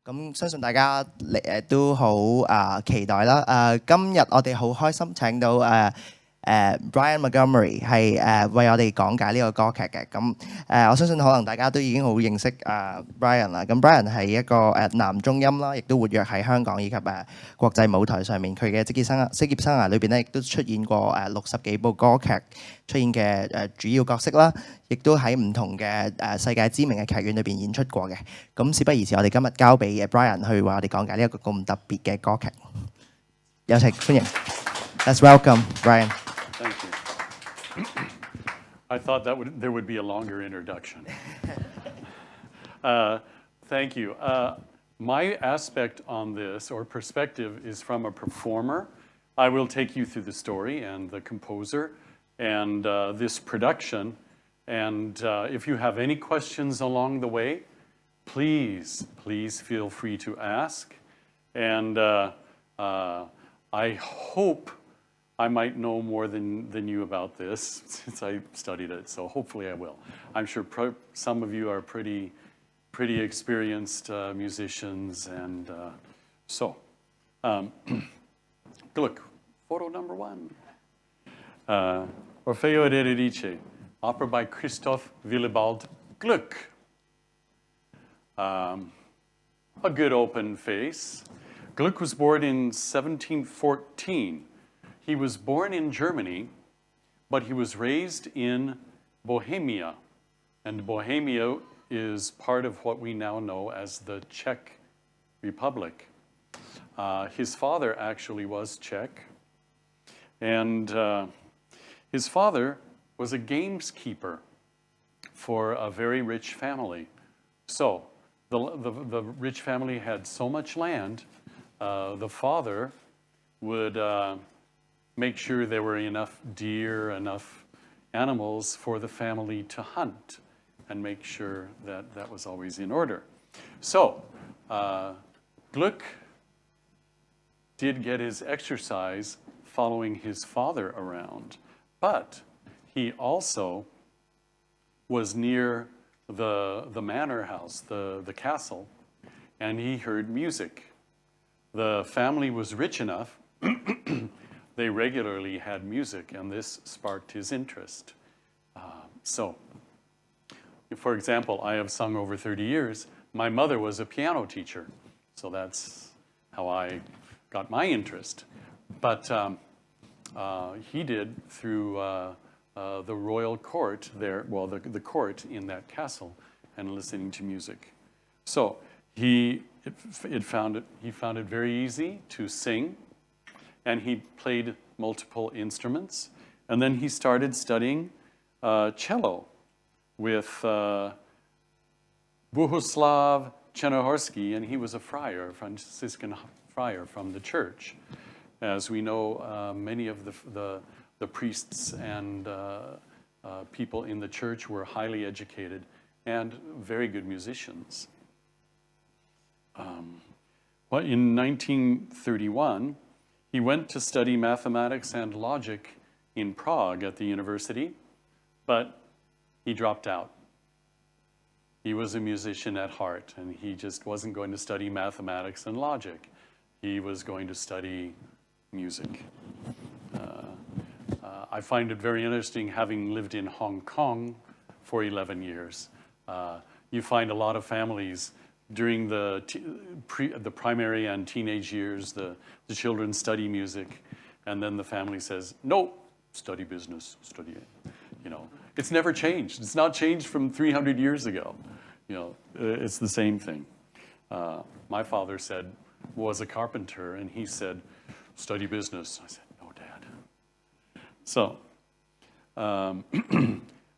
咁相信大家都好期待啦。今日我哋好開心請到Brian Montgomery 係為我哋講解呢個歌劇嘅。咁我相信可能大家都已經好認識Brian 啦。咁 Brian 係一個男中音啦，亦都活躍喺香港以及國際舞台上面。佢嘅職業生涯裏邊咧，亦都出現過60幾部歌劇出現嘅主要角色啦，亦都喺唔同嘅世界知名嘅劇院裏邊演出過嘅。咁事不宜遲，我哋今日交俾Brian 去為我哋講解呢一個咁特別嘅歌劇。有請歡迎 ，Let's welcome Brian. Thank you. I thought there would be a longer introduction. Thank you. My aspect on this, or perspective, is from a performer. I will take you through the story and the composer and this production. And if you have any questions along the way, please feel free to ask. And I hope I might know more than you about this since I studied it, so hopefully I will. I'm sure some of you are pretty experienced musicians, and look, photo number 1. Orfeo ed Eurydice, opera by Christoph Willibald Gluck. A good open face. Gluck was born in 1714. He was born in Germany, but he was raised in Bohemia. And Bohemia is part of what we now know as the Czech Republic. His father actually was Czech. And his father was a gameskeeper for a very rich family. So the rich family had so much land, the father would make sure there were enough deer, enough animals for the family to hunt, and make sure that that was always in order. So Gluck did get his exercise following his father around, but he also was near the manor house, the castle, and he heard music. The family was rich enough they regularly had music, and this sparked his interest. So, for example, I have sung over 30 years. My mother was a piano teacher, so that's how I got my interest. But he did through the royal court there, well, the court in that castle, and listening to music. So he found it very easy to sing. And he played multiple instruments. And then he started studying cello with Bohuslav Chernohorsky, and he was a friar, a Franciscan friar from the church. As we know, many of the priests and people in the church were highly educated and very good musicians. Well, in 1931, he went to study mathematics and logic in Prague at the university, but he dropped out. He was a musician at heart, and he just wasn't going to study mathematics and logic. He was going to study music. I find it very interesting, having lived in Hong Kong for 11 years. You find a lot of families during the primary and teenage years, the children study music, and then the family says, no, study business, study it. You know, it's never changed. It's not changed from 300 years ago. You know, it's the same thing. My father was a carpenter, and he said, study business. I said, no, Dad. So,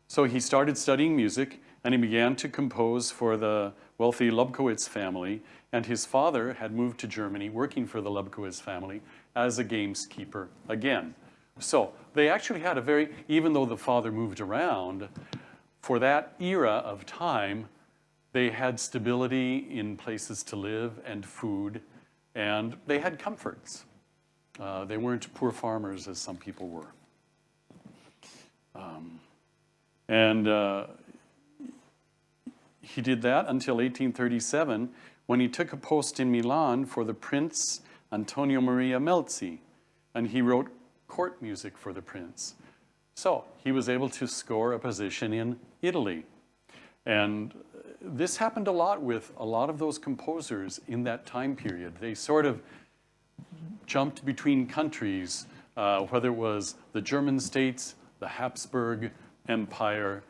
so he started studying music, and he began to compose for the wealthy Lobkowitz family, and his father had moved to Germany, working for the Lobkowitz family as a gameskeeper again. So they actually had even though the father moved around, for that era of time, they had stability in places to live and food, and they had comforts. They weren't poor farmers as some people were. He did that until 1837, when he took a post in Milan for the Prince Antonio Maria Melzi, and he wrote court music for the prince. So he was able to score a position in Italy. And this happened a lot with a lot of those composers in that time period. They sort of jumped between countries, whether it was the German states, the Habsburg Empire,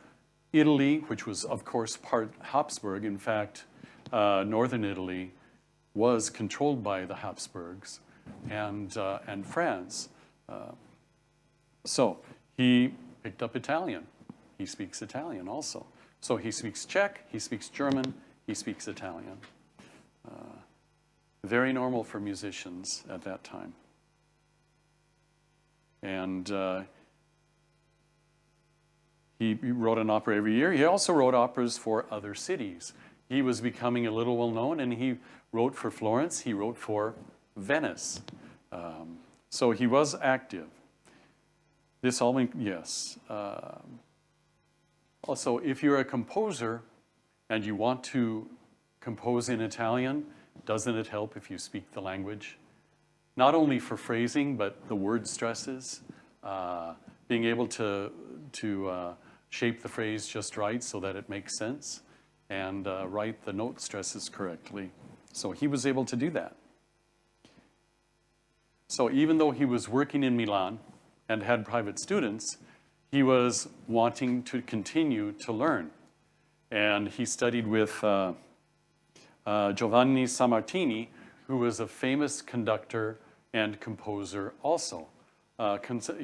Italy, which was, of course, part Habsburg. In fact, northern Italy was controlled by the Habsburgs, and France. So he picked up Italian. He speaks Italian also. So he speaks Czech, he speaks German, he speaks Italian. Very normal for musicians at that time. And he wrote an opera every year. He also wrote operas for other cities. He was becoming a little well-known, and he wrote for Florence. He wrote for Venice. So he was active. This all, yes. Also, if you're a composer and you want to compose in Italian, doesn't it help if you speak the language? Not only for phrasing, but the word stresses, being able to shape the phrase just right so that it makes sense, and write the note stresses correctly. So he was able to do that. So even though he was working in Milan and had private students, he was wanting to continue to learn. And he studied with Giovanni Sammartini, who was a famous conductor and composer also.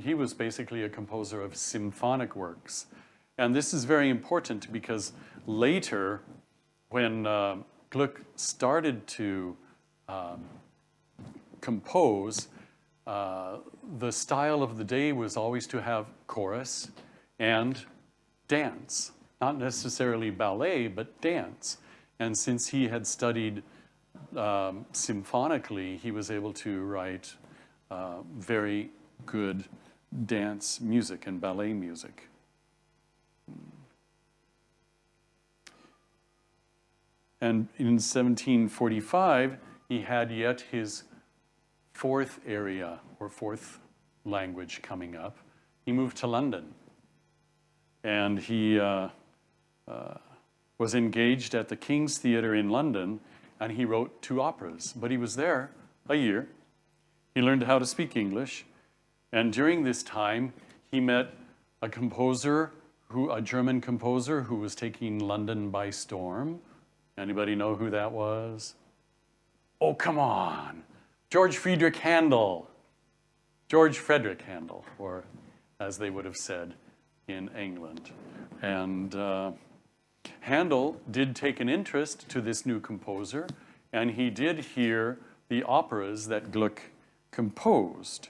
He was basically a composer of symphonic works. And this is very important because later, when Gluck started to compose, the style of the day was always to have chorus and dance. Not necessarily ballet, but dance. And since he had studied symphonically, he was able to write very good dance music and ballet music. And in 1745, he had yet his fourth area or fourth language coming up. He moved to London, and he was engaged at the King's Theatre in London, and he wrote 2 operas. But he was there a year. He learned how to speak English, and during this time, he met a composer, a German composer who was taking London by storm. Anybody know who that was? Oh, come on. George Friedrich Handel. George Frederick Handel, or as they would have said in England. And Handel did take an interest to this new composer, and he did hear the operas that Gluck composed.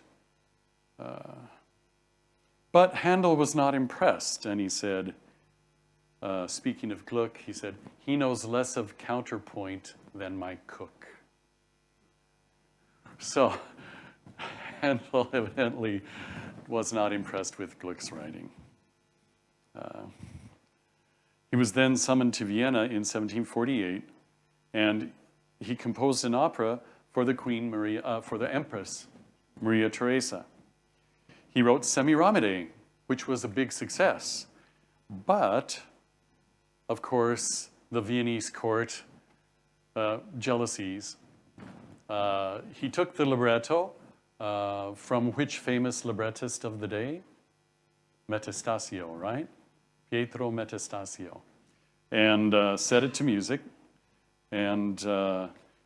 But Handel was not impressed, and he said, speaking of Gluck, he said, "He knows less of counterpoint than my cook." So Handel evidently was not impressed with Gluck's writing. He was then summoned to Vienna in 1748, and he composed an opera for the Queen Maria, for the Empress Maria Theresa. He wrote Semiramide, which was a big success, but of course the Viennese court jealousies. He took the libretto from which famous librettist of the day? Metastasio, right? Pietro Metastasio, and set it to music. And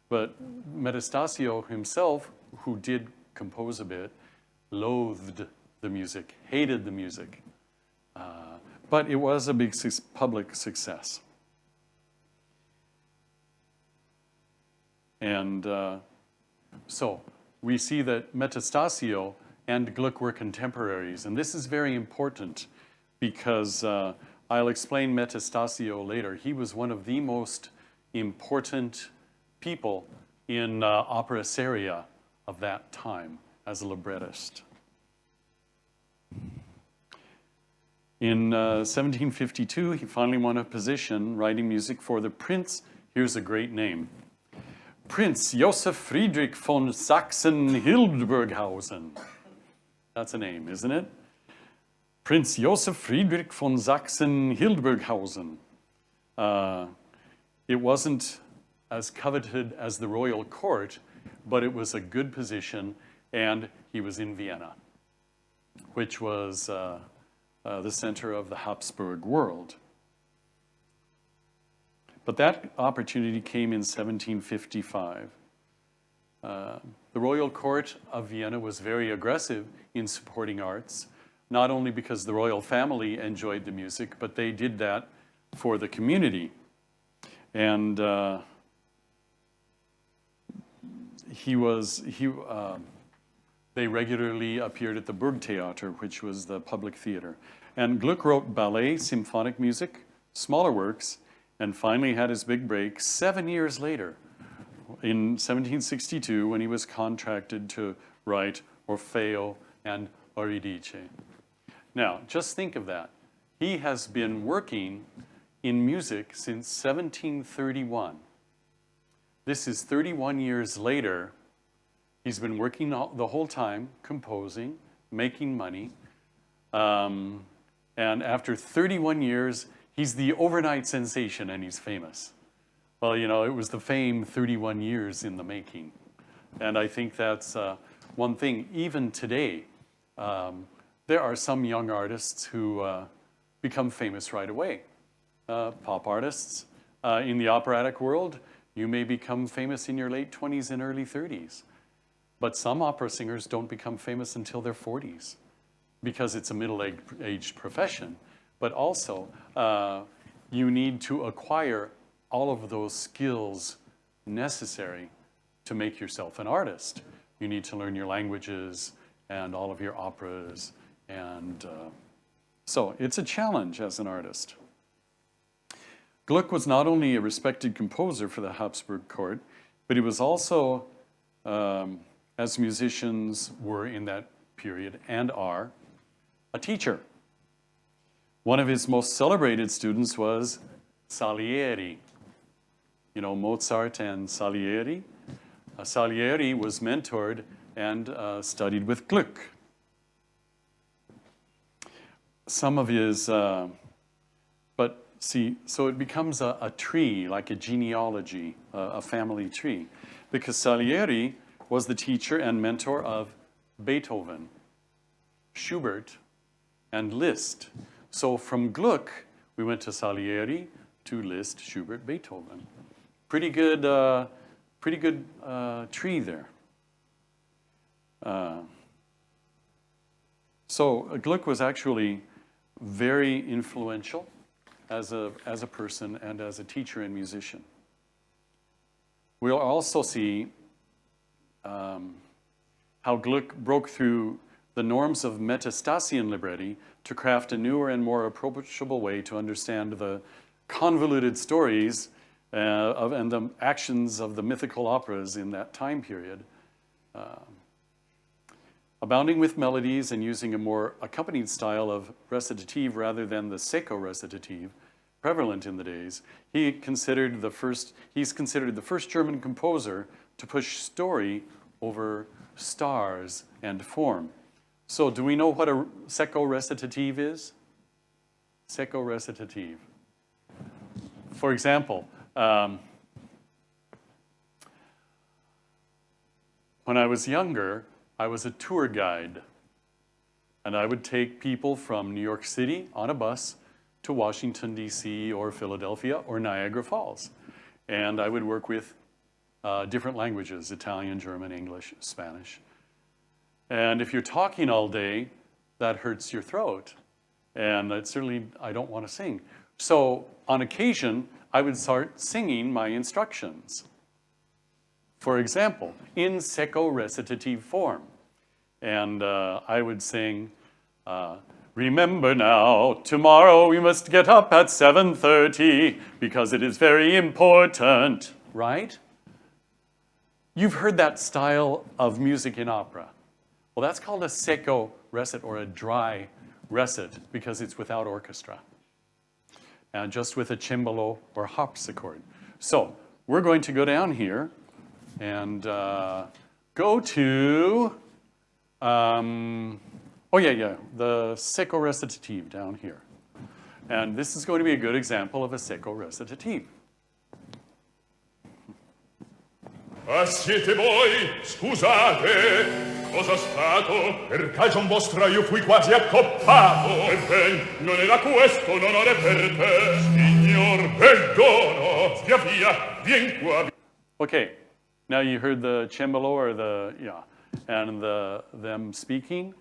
but Metastasio himself, who did compose a bit, loathed the music, hated the music. But it was a big public success. And so we see that Metastasio and Gluck were contemporaries. And this is very important because I'll explain Metastasio later. He was one of the most important people in opera seria of that time as a librettist. In 1752, he finally won a position writing music for the Prince, here's a great name, Prince Joseph Friedrich von Sachsen-Hildburghausen. That's a name, isn't it? Prince Joseph Friedrich von Sachsen-Hildburghausen. It wasn't as coveted as the royal court, but it was a good position, and he was in Vienna, which was the center of the Habsburg world. But that opportunity came in 1755. The royal court of Vienna was very aggressive in supporting arts, not only because the royal family enjoyed the music, but they did that for the community. And they regularly appeared at the Burgtheater, which was the public theater. And Gluck wrote ballet, symphonic music, smaller works, and finally had his big break 7 years later, in 1762, when he was contracted to write Orfeo and Euridice. Now, just think of that. He has been working in music since 1731. This is 31 years later. He's been working the whole time, composing, making money. And after 31 years, he's the overnight sensation and he's famous. Well, you know, it was the fame 31 years in the making. And I think that's one thing. Even today, there are some young artists who become famous right away. Pop artists. In the operatic world, you may become famous in your late 20s and early 30s. But some opera singers don't become famous until their 40s because it's a middle-aged profession. But also, you need to acquire all of those skills necessary to make yourself an artist. You need to learn your languages and all of your operas. And so it's a challenge as an artist. Gluck was not only a respected composer for the Habsburg court, but he was also, as musicians were in that period and are, a teacher. One of his most celebrated students was Salieri. You know, Mozart and Salieri. Salieri was mentored and studied with Gluck. Some of his, but see, so it becomes a tree, like a genealogy, a family tree, because Salieri was the teacher and mentor of Beethoven, Schubert, and Liszt. So from Gluck, we went to Salieri, to Liszt, Schubert, Beethoven. Pretty good tree there. So Gluck was actually very influential as a person and as a teacher and musician. We'll also see how Gluck broke through the norms of Metastasian libretti to craft a newer and more approachable way to understand the convoluted stories and the actions of the mythical operas in that time period. Abounding with melodies and using a more accompanied style of recitative rather than the secco recitative prevalent in the days, he's considered the first German composer to push story over stars and form. So do we know what a secco recitative is? Secco recitative. For example, when I was younger, I was a tour guide, and I would take people from New York City on a bus to Washington, D.C., or Philadelphia, or Niagara Falls. And I would work with different languages, Italian, German, English, Spanish. And if you're talking all day, that hurts your throat. And I don't want to sing. So on occasion, I would start singing my instructions. For example, in secco recitative form. And I would sing, remember now, tomorrow we must get up at 7:30 because it is very important, right? You've heard that style of music in opera. Well, that's called a secco recit or a dry recit because it's without orchestra and just with a cembalo or harpsichord. So we're going to go down here And go to, the secco recitative down here. And this is going to be a good example of a secco recitative. Ah, siete voi? Scusate, cosa stato? Per cagion vostra io fui quasi accoppato. E ben, non era questo l'onore per te, signor Perdono. Via, vien qua. Okay, now you heard the cembalo or and them speaking.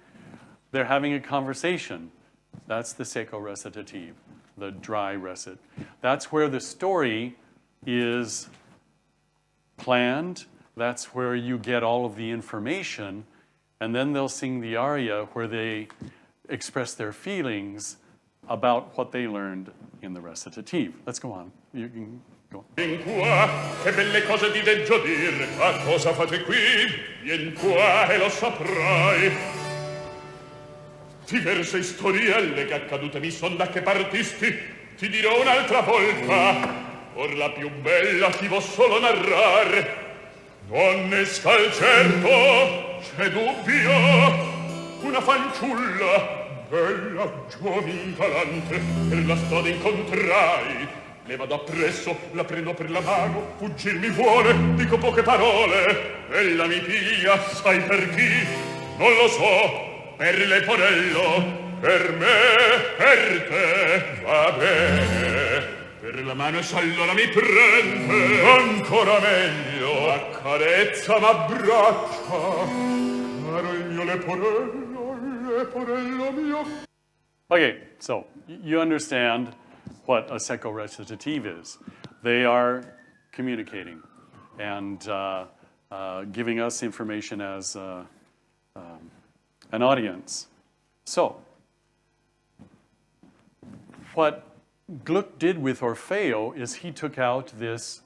They're having a conversation. That's the secco recitative, the dry recit. That's where the story is planned. That's where you get all of the information. And then they'll sing the aria where they express their feelings about what they learned in the recitative. Let's go on. You can go. Vien qua, che belle cose ti deggio dir. Ma cosa fate qui? Vien qua e lo saprai. Diverse storielle che accadute mi son da che partisti. Ti dirò un'altra volta. Or la più bella ti vo solo narrar. Non ne scal certo, c'è dubbio. Una fanciulla, bella, giovin galante, per la strada incontrai. Le vado appresso, la prendo per la mano, fuggir mi vuole, dico poche parole. Ella mi piglia, sai per chi? Non lo so, per Leporello, per me, per te, va bene. Per la mano e allora mi prende, ancora meglio, accarezza m'abbraccia, caro il mio Leporello, Leporello mio. Okay, so you understand what a secco recitative is. They are communicating and giving us information as an audience. So, what Gluck did with Orfeo is he took out this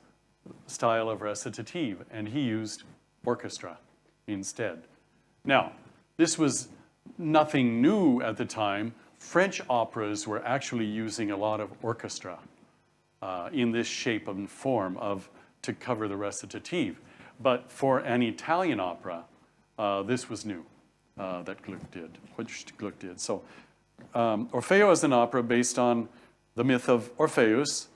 style of recitative and he used orchestra instead. Now, this was nothing new at the time. French operas were actually using a lot of orchestra in this shape and form to cover the recitative. But for an Italian opera, this was new that Gluck did. So Orfeo is an opera based on the myth of Orpheus,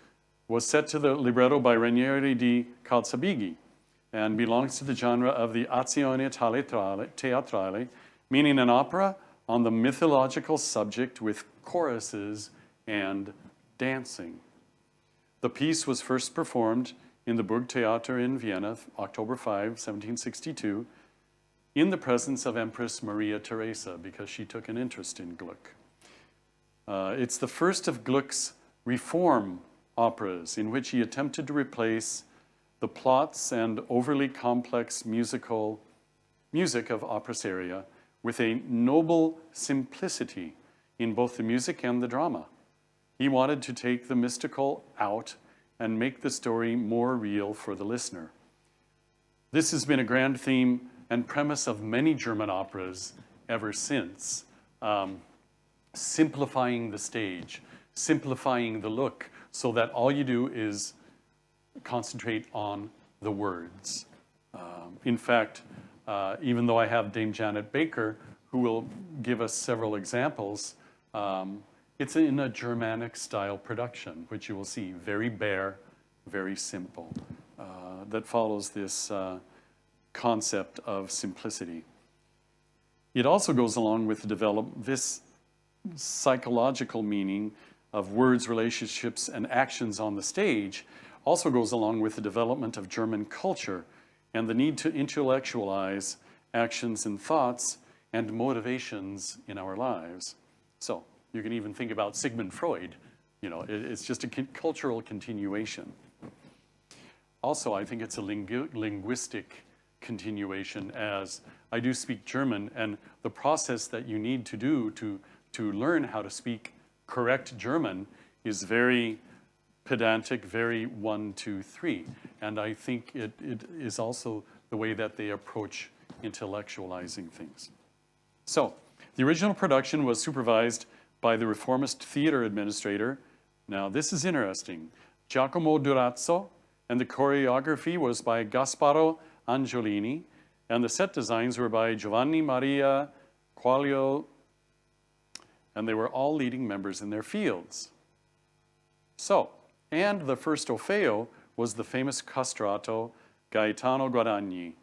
was set to the libretto by Ranieri di Calzabigi and belongs to the genre of the azione teatrale, meaning an opera on the mythological subject with choruses and dancing. The piece was first performed in the Burgtheater in Vienna, October 5, 1762, in the presence of Empress Maria Theresa, because she took an interest in Gluck. It's the first of Gluck's reform operas in which he attempted to replace the plots and overly complex music of opera seria with a noble simplicity in both the music and the drama. He wanted to take the mystical out and make the story more real for the listener. This has been a grand theme and premise of many German operas ever since. Simplifying the stage, simplifying the look, so that all you do is concentrate on the words. In fact, even though I have Dame Janet Baker, who will give us several examples, it's in a Germanic style production, which you will see very bare, very simple, that follows this concept of simplicity. It also goes along with this psychological meaning of words, relationships, and actions on the stage, also goes along with the development of German culture and the need to intellectualize actions and thoughts and motivations in our lives. So you can even think about Sigmund Freud. You know, it's just a cultural continuation. Also, I think it's a linguistic continuation, as I do speak German, and the process that you need to do to learn how to speak correct German is very pedantic, very 1, 2, 3. And I think it is also the way that they approach intellectualizing things. So, the original production was supervised by the reformist theater administrator. Now, this is interesting. Giacomo Durazzo, and the choreography was by Gasparo Angiolini, and the set designs were by Giovanni Maria Quaglio, and they were all leading members in their fields. So, and the first Orfeo was the famous castrato Gaetano Guadagni.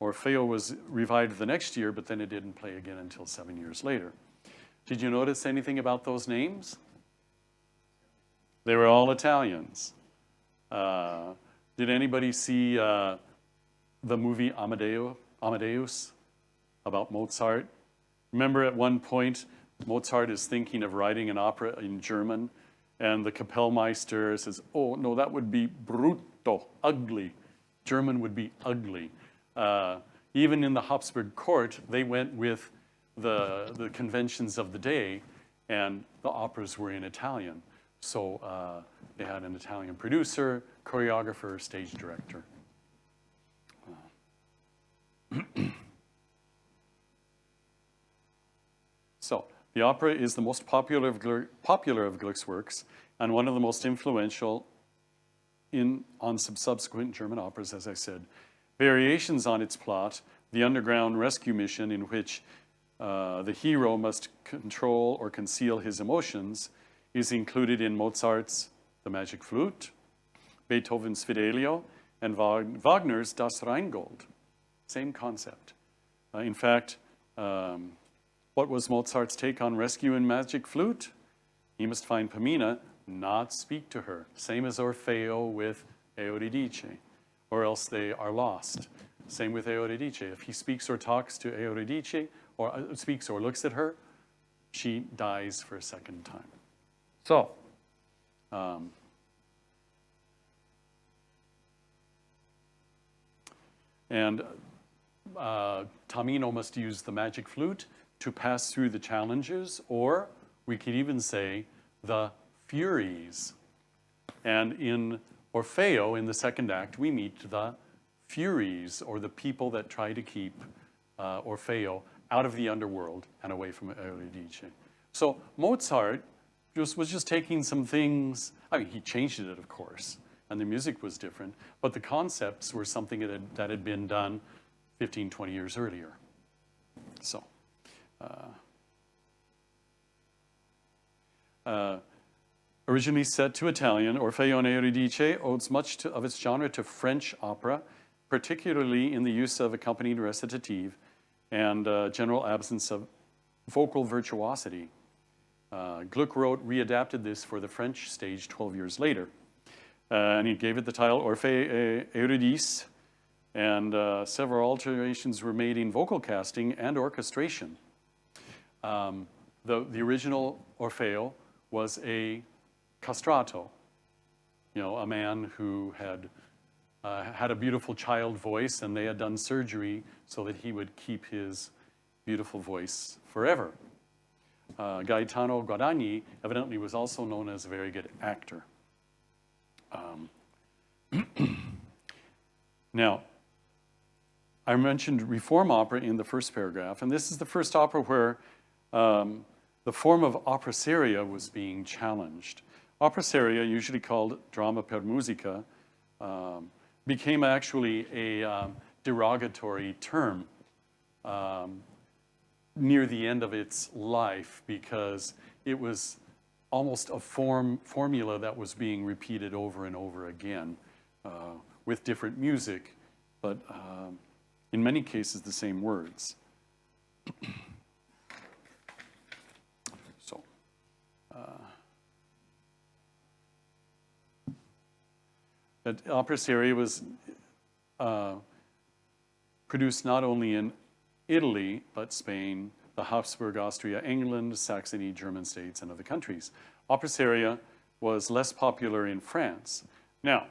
Orfeo was revived the next year, but then it didn't play again until 7 years later. Did you notice anything about those names? They were all Italians. Did anybody see the movie Amadeus about Mozart? Remember at one point, Mozart is thinking of writing an opera in German, and the Kapellmeister says, oh, no, that would be brutto, ugly. German would be ugly. Even in the Habsburg court, they went with the conventions of the day, and the operas were in Italian. So they had an Italian producer, choreographer, stage director. So the opera is the most popular of Gluck's works and one of the most influential on subsequent German operas, as I said. Variations on its plot, the underground rescue mission in which the hero must control or conceal his emotions, is included in Mozart's The Magic Flute, Beethoven's Fidelio, and Wagner's Das Rheingold. Same concept. In fact, what was Mozart's take on rescue and Magic Flute? He must find Pamina, not speak to her. Same as Orfeo with Euridice, or else they are lost. Same with Euridice. If he speaks or talks to Euridice, or speaks or looks at her, she dies for a second time. So, Tamino must use the magic flute to pass through the challenges, or we could even say the Furies. And in Orfeo, in the second act, we meet the Furies, or the people that try to keep Orfeo out of the underworld and away from Eurydice. So Mozart was just taking some things. I mean, he changed it, of course, and the music was different, but the concepts were something that had been done 15, 20 years earlier. So, originally set to Italian, Orfeo and Euridice owes much of its genre to French opera, particularly in the use of accompanied recitative and general absence of vocal virtuosity. Gluck readapted this for the French stage 12 years later. And he gave it the title Orphée et Eurydice, and several alterations were made in vocal casting and orchestration. The original Orfeo was a castrato, a man who had had a beautiful child voice, and they had done surgery so that he would keep his beautiful voice forever. Gaetano Guadagni evidently was also known as a very good actor. Now, I mentioned reform opera in the first paragraph, and this is the first opera where the form of opera seria was being challenged. Opera seria, usually called drama per musica, became actually a derogatory term near the end of its life, because it was almost a formula that was being repeated over and over again with different music, but in many cases the same words. So, that opera seria was produced not only in Italy, but Spain, the Habsburg, Austria, England, Saxony, German states, and other countries. Opera seria was less popular in France. Now,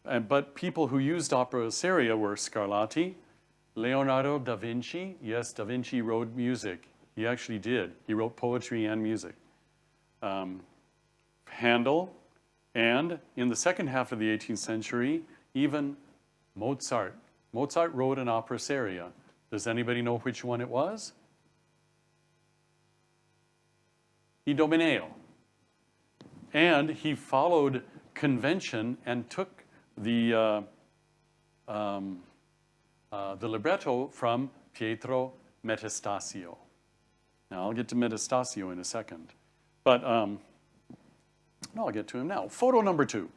but people who used opera seria were Scarlatti, Leonardo da Vinci. Yes, da Vinci wrote music. He actually did. He wrote poetry and music. Handel, and in the second half of the 18th century, even Mozart. Mozart wrote an opera seria. Does anybody know which one it was? Idomeneo. And he followed convention and took the libretto from Pietro Metastasio. Now, I'll get to Metastasio in a second. But, no, I'll get to him now. Photo number 2.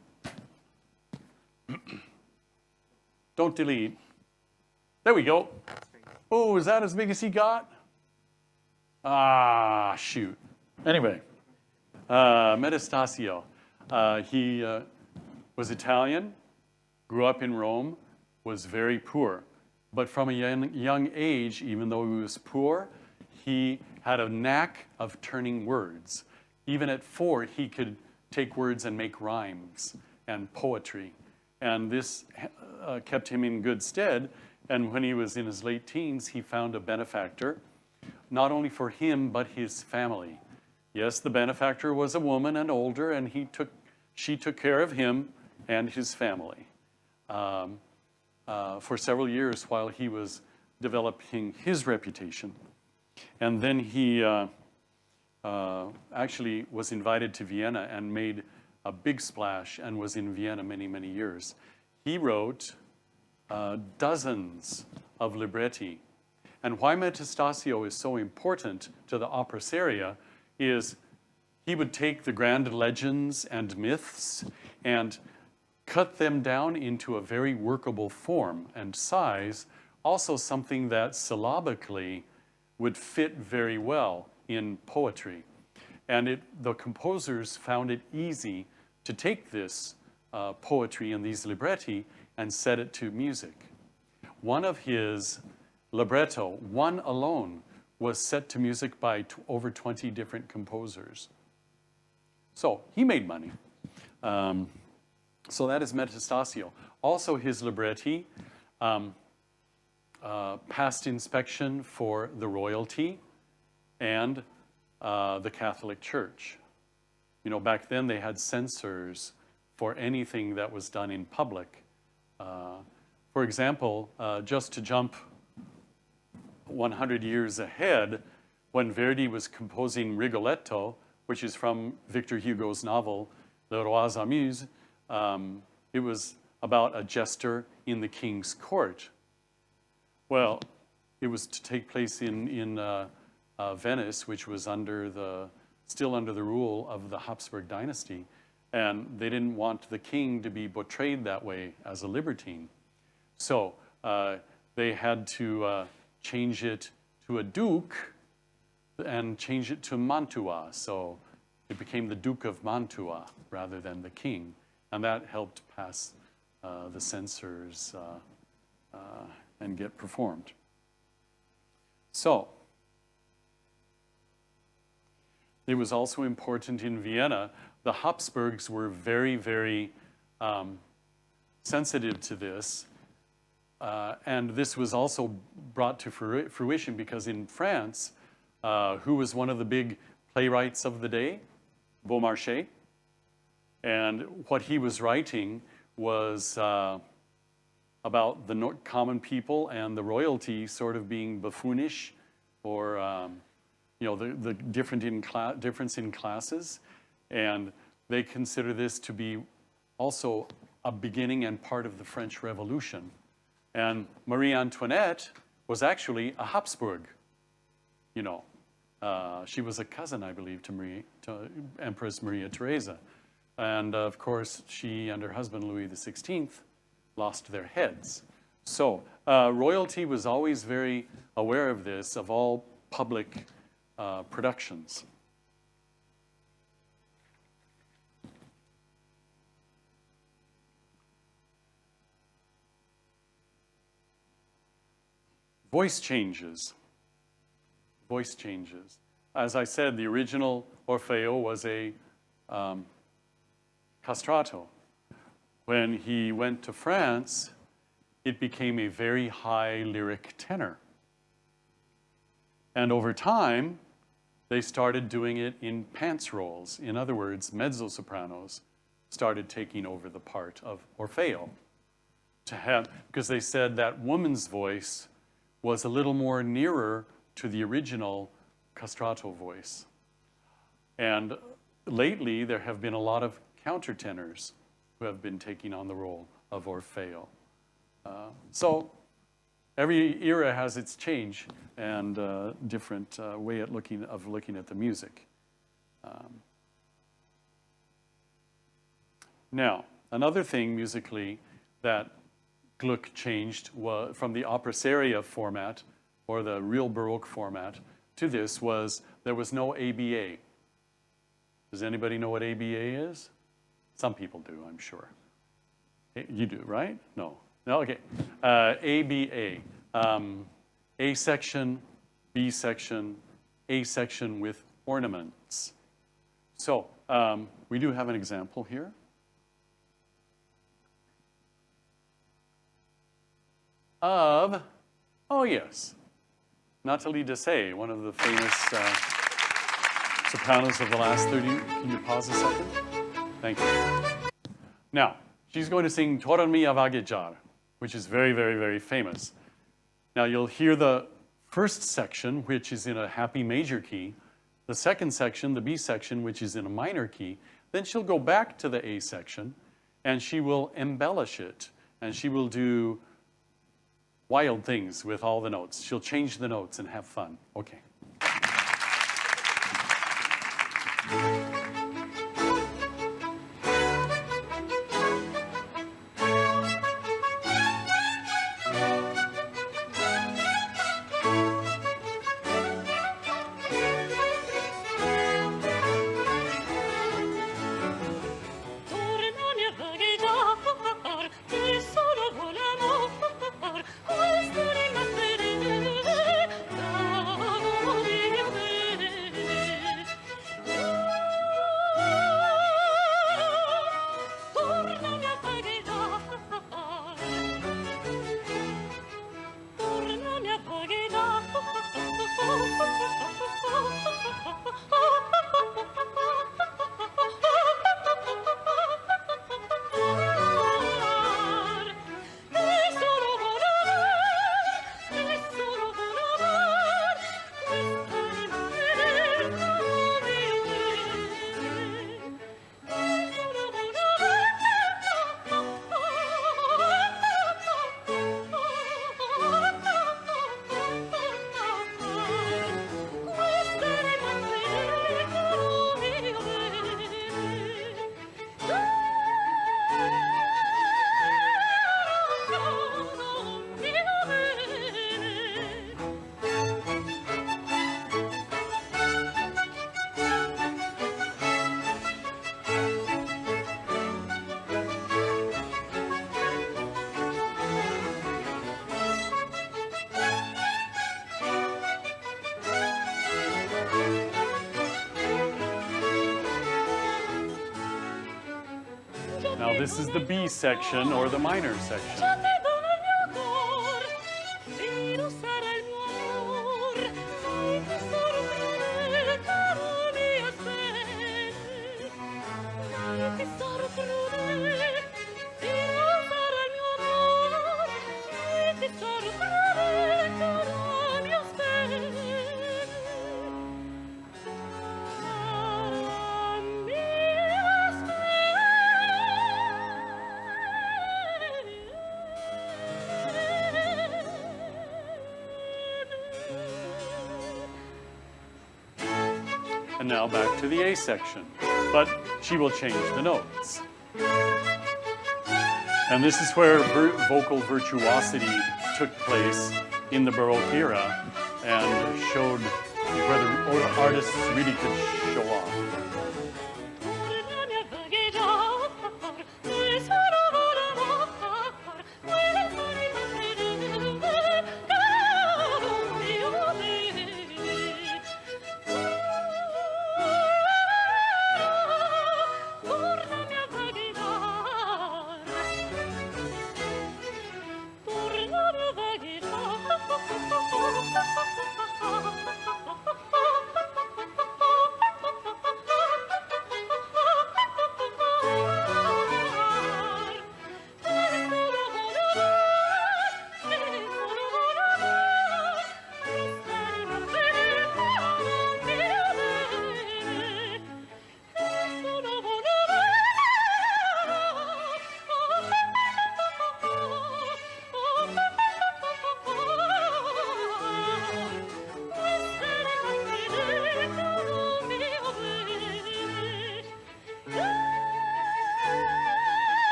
Don't delete. There we go. Oh, is that as big as he got? Ah, shoot. Anyway, Metastasio. He was Italian, grew up in Rome, was very poor. But from a young age, even though he was poor, he had a knack of turning words. Even at 4, he could take words and make rhymes and poetry. And this kept him in good stead. And when he was in his late teens, he found a benefactor, not only for him, but his family. Yes, the benefactor was a woman and older, and she took care of him and his family for several years while he was developing his reputation. And then he actually was invited to Vienna and made a big splash and was in Vienna many, many years. He wrote dozens of libretti. And why Metastasio is so important to the opera seria is he would take the grand legends and myths and cut them down into a very workable form and size, also something that syllabically would fit very well in poetry. And the composers found it easy to take this poetry and these libretti and set it to music. One of his libretto, one alone, was set to music by over 20 different composers. So he made money. So that is Metastasio. Also his libretti passed inspection for the royalty and the Catholic Church. You know, back then they had censors for anything that was done in public. For example, just to jump 100 years ahead, when Verdi was composing Rigoletto, which is from Victor Hugo's novel, Le Roi s'amuse, it was about a jester in the king's court. Well, it was to take place in Venice, which was still under the rule of the Habsburg dynasty. And they didn't want the king to be portrayed that way as a libertine. So they had to change it to a duke and change it to Mantua. So it became the Duke of Mantua rather than the king. And that helped pass the censors and get performed. So it was also important in Vienna. The Habsburgs were very, very sensitive to this. And this was also brought to fruition because in France, who was one of the big playwrights of the day? Beaumarchais. And what he was writing was about the common people and the royalty sort of being buffoonish or you know, the difference in classes. And they consider this to be also a beginning and part of the French Revolution. And Marie Antoinette was actually a Habsburg, you know. She was a cousin, I believe, to Empress Maria Theresa. And of course, she and her husband, Louis XVI, lost their heads. So royalty was always very aware of this, of all public productions. Voice changes. Voice changes. As I said, the original Orfeo was a castrato. When he went to France, it became a very high lyric tenor. And over time, they started doing it in pants roles. In other words, mezzo-sopranos started taking over the part of Orfeo because they said that woman's voice was a little more nearer to the original castrato voice. And lately, there have been a lot of countertenors who have been taking on the role of Orfeo. So every era has its change and different way of looking at the music. Now, another thing musically that Gluck changed from the opera seria format, or the real Baroque format, to this was there was no ABA. Does anybody know what ABA is? Some people do, I'm sure. You do, right? No. No, okay. ABA. A section, B section, A section with ornaments. So we do have an example here. Of, oh yes, Nathalie Dessay, one of the famous sopranos of the last 30. Can you pause a second? Thank you. Now, she's going to sing Torami Avagejar, which is very, very, very famous. Now, you'll hear the first section, which is in a happy major key, the second section, the B section, which is in a minor key. Then she'll go back to the A section, and she will embellish it, and she will do wild things with all the notes. She'll change the notes and have fun. Okay. Now this is the B section, or the minor section. And now back to the A section, but she will change the notes. And this is where vocal virtuosity took place in the Baroque era and showed where the artists really could show off.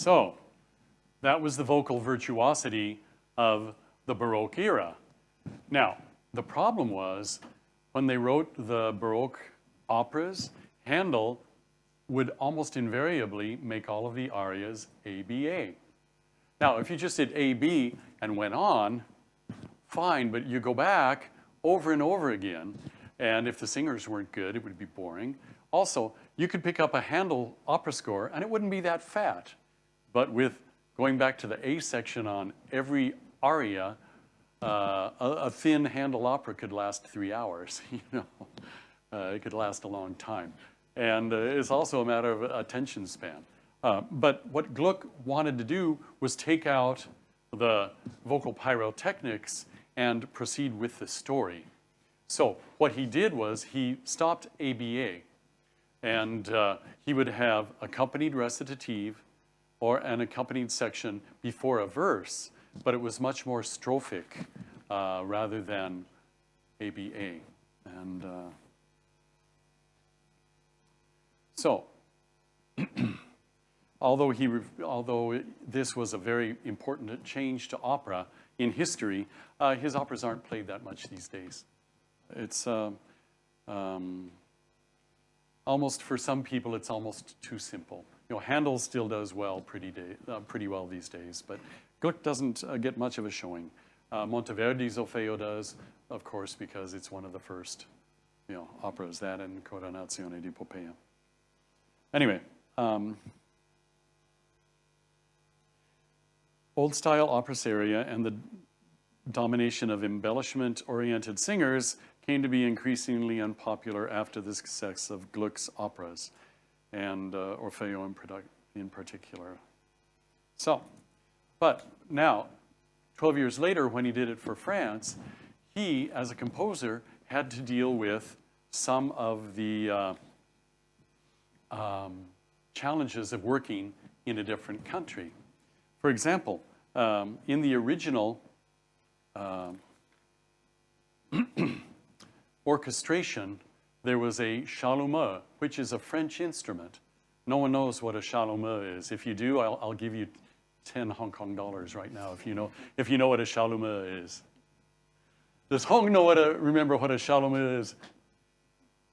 So that was the vocal virtuosity of the Baroque era. Now, the problem was when they wrote the Baroque operas, Handel would almost invariably make all of the arias ABA. Now, if you just did AB and went on, fine, but you go back over and over again, and if the singers weren't good, it would be boring. Also, you could pick up a Handel opera score, and it wouldn't be that fat. But with going back to the A section on every aria, a thin Handel opera could last 3 hours. You know, it could last a long time, and it's also a matter of attention span. But what Gluck wanted to do was take out the vocal pyrotechnics and proceed with the story. So what he did was he stopped ABA, and he would have accompanied recitative or an accompanied section before a verse, but it was much more strophic rather than ABA. And so, although this was a very important change to opera in history, his operas aren't played that much these days. It's almost, for some people, it's almost too simple. You know, Handel still does well pretty well these days, but Gluck doesn't get much of a showing. Monteverdi's Orfeo does, of course, because it's one of the first, you know, operas, that and Coronazione di Poppea. Anyway, old-style opera seria and the domination of embellishment-oriented singers came to be increasingly unpopular after the success of Gluck's operas, and Orfeo in particular. So, but now, 12 years later, when he did it for France, he, as a composer, had to deal with some of the challenges of working in a different country. For example, in the original orchestration, there was a chalumeau, which is a French instrument. No one knows what a chalumeau is. If you do, I'll give you 10 Hong Kong dollars right now if you know what a chalumeau is. Does Hong remember what a chalumeau is?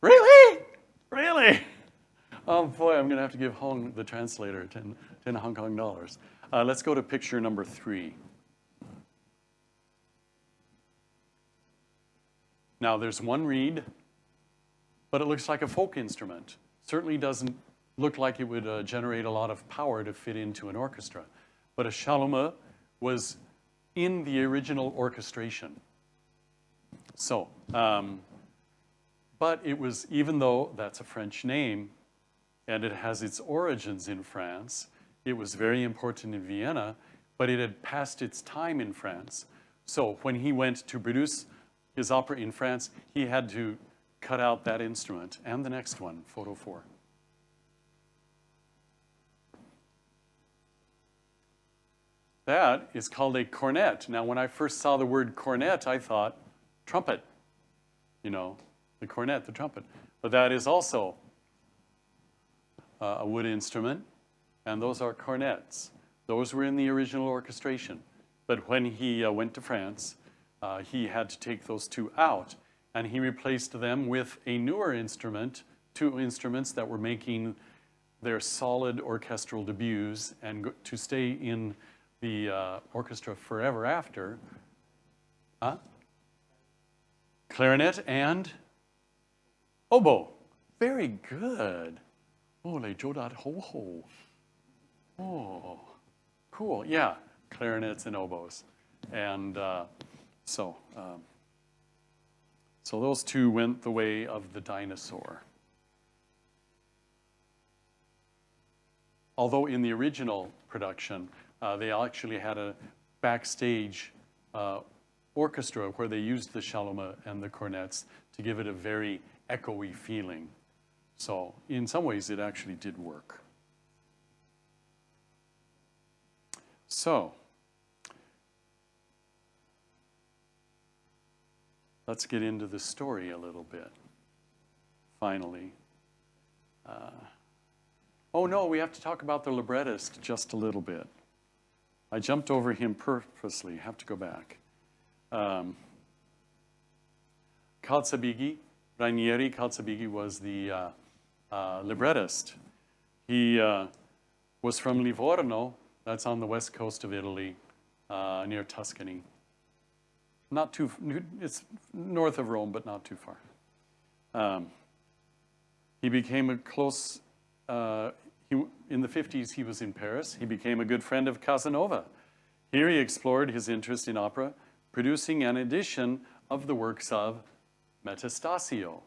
Really? Really? Oh boy, I'm gonna have to give Hong, the translator, 10 Hong Kong dollars. Let's go to picture number 3. Now there's one reed, but it looks like a folk instrument. Certainly doesn't look like it would generate a lot of power to fit into an orchestra. But a chalumeau was in the original orchestration. So, but it was, even though that's a French name and it has its origins in France, it was very important in Vienna, but it had passed its time in France. So when he went to produce his opera in France, he had to cut out that instrument and the next one, photo 4. That is called a cornet. Now, when I first saw the word cornet, I thought trumpet. You know, the cornet, the trumpet. But that is also a wood instrument, and those are cornets. Those were in the original orchestration. But when he went to France, he had to take those two out, and he replaced them with a newer instrument, 2 instruments that were making their solid orchestral debuts and to stay in the orchestra forever after. Clarinet and oboe. Very good. Oh, les jodat ho ho. Oh, cool. Yeah, clarinets and oboes. And so those 2 went the way of the dinosaur. Although in the original production, they actually had a backstage orchestra where they used the chalumeau and the cornets to give it a very echoey feeling. So in some ways, it actually did work. So let's get into the story a little bit, finally. Oh no, we have to talk about the librettist just a little bit. I jumped over him purposely. Have to go back. Calzabigi, Ranieri Calzabigi was the librettist. He was from Livorno. That's on the west coast of Italy, near Tuscany. Not too. It's north of Rome, but not too far. He became a close. In the 50s, he was in Paris. He became a good friend of Casanova. Here he explored his interest in opera, producing an edition of the works of Metastasio.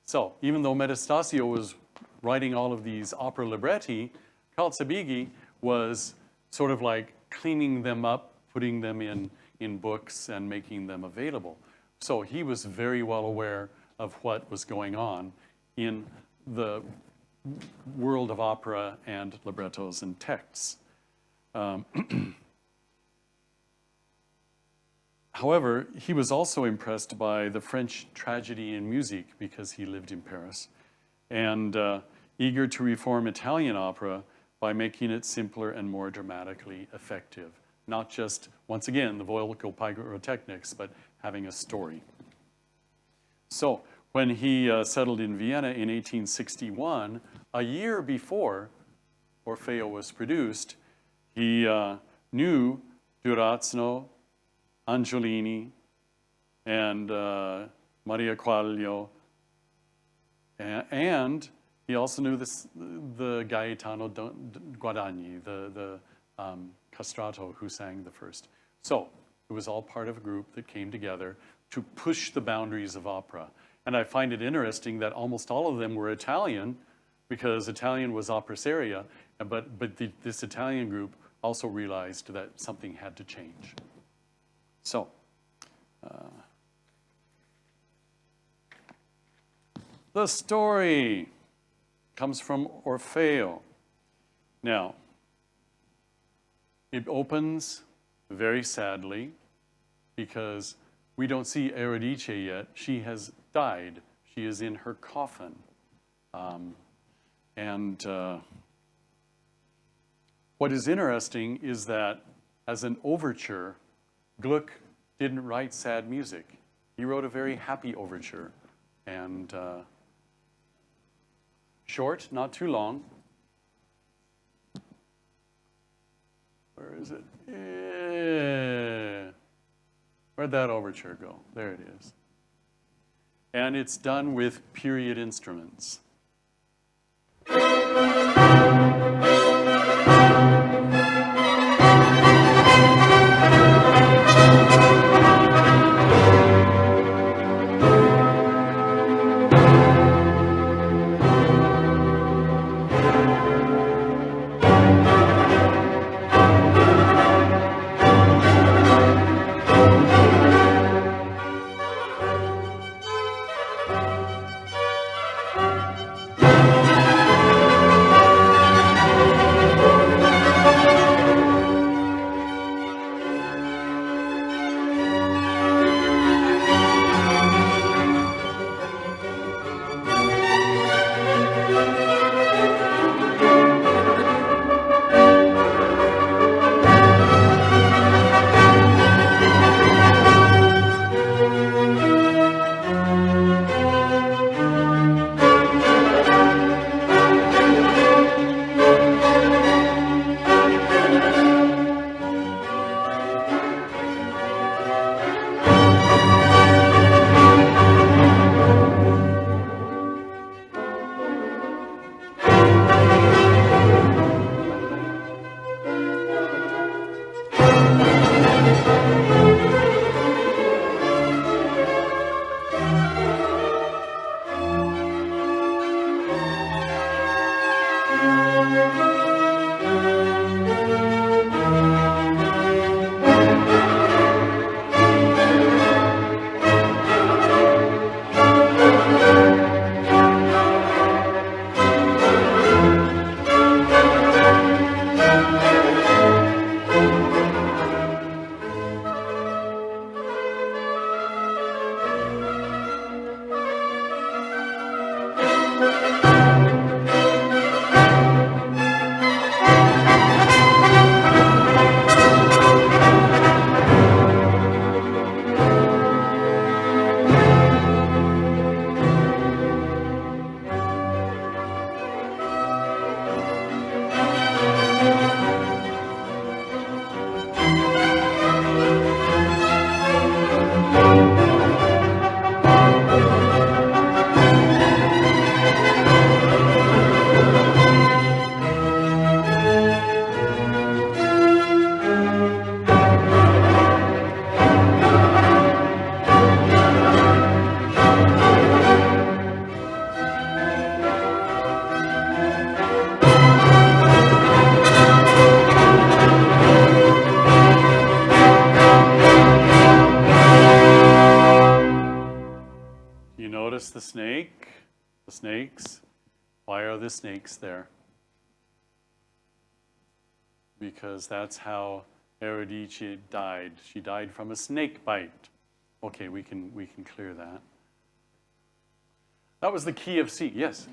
So even though Metastasio was writing all of these opera libretti, Calzabigi was sort of like cleaning them up, putting them in books and making them available. So he was very well aware of what was going on in the world of opera and librettos and texts. However, he was also impressed by the French tragedy in music because he lived in Paris, and eager to reform Italian opera by making it simpler and more dramatically effective. Not just, once again, the vocal pyrotechnics, but having a story. So when he settled in Vienna in 1861, a year before Orfeo was produced, he knew Durazzo, Angiolini, and Maria Quaglio, and he also knew the Gaetano Guadagni, the castrato who sang the first. So it was all part of a group that came together to push the boundaries of opera. And I find it interesting that almost all of them were Italian, because Italian was opera seria, but this Italian group also realized that something had to change. So, the story comes from Orfeo. Now, it opens very sadly because we don't see Eurydice yet. She has died. She is in her coffin. What is interesting is that as an overture, Gluck didn't write sad music. He wrote a very happy overture, and short, not too long. Where is it? Yeah. Where'd that overture go? There it is. And it's done with period instruments. snake, the snakes. Why are the snakes there? Because that's how Eurydice died. She died from a snake bite. Okay, we can clear that. That was the key of C. Yes?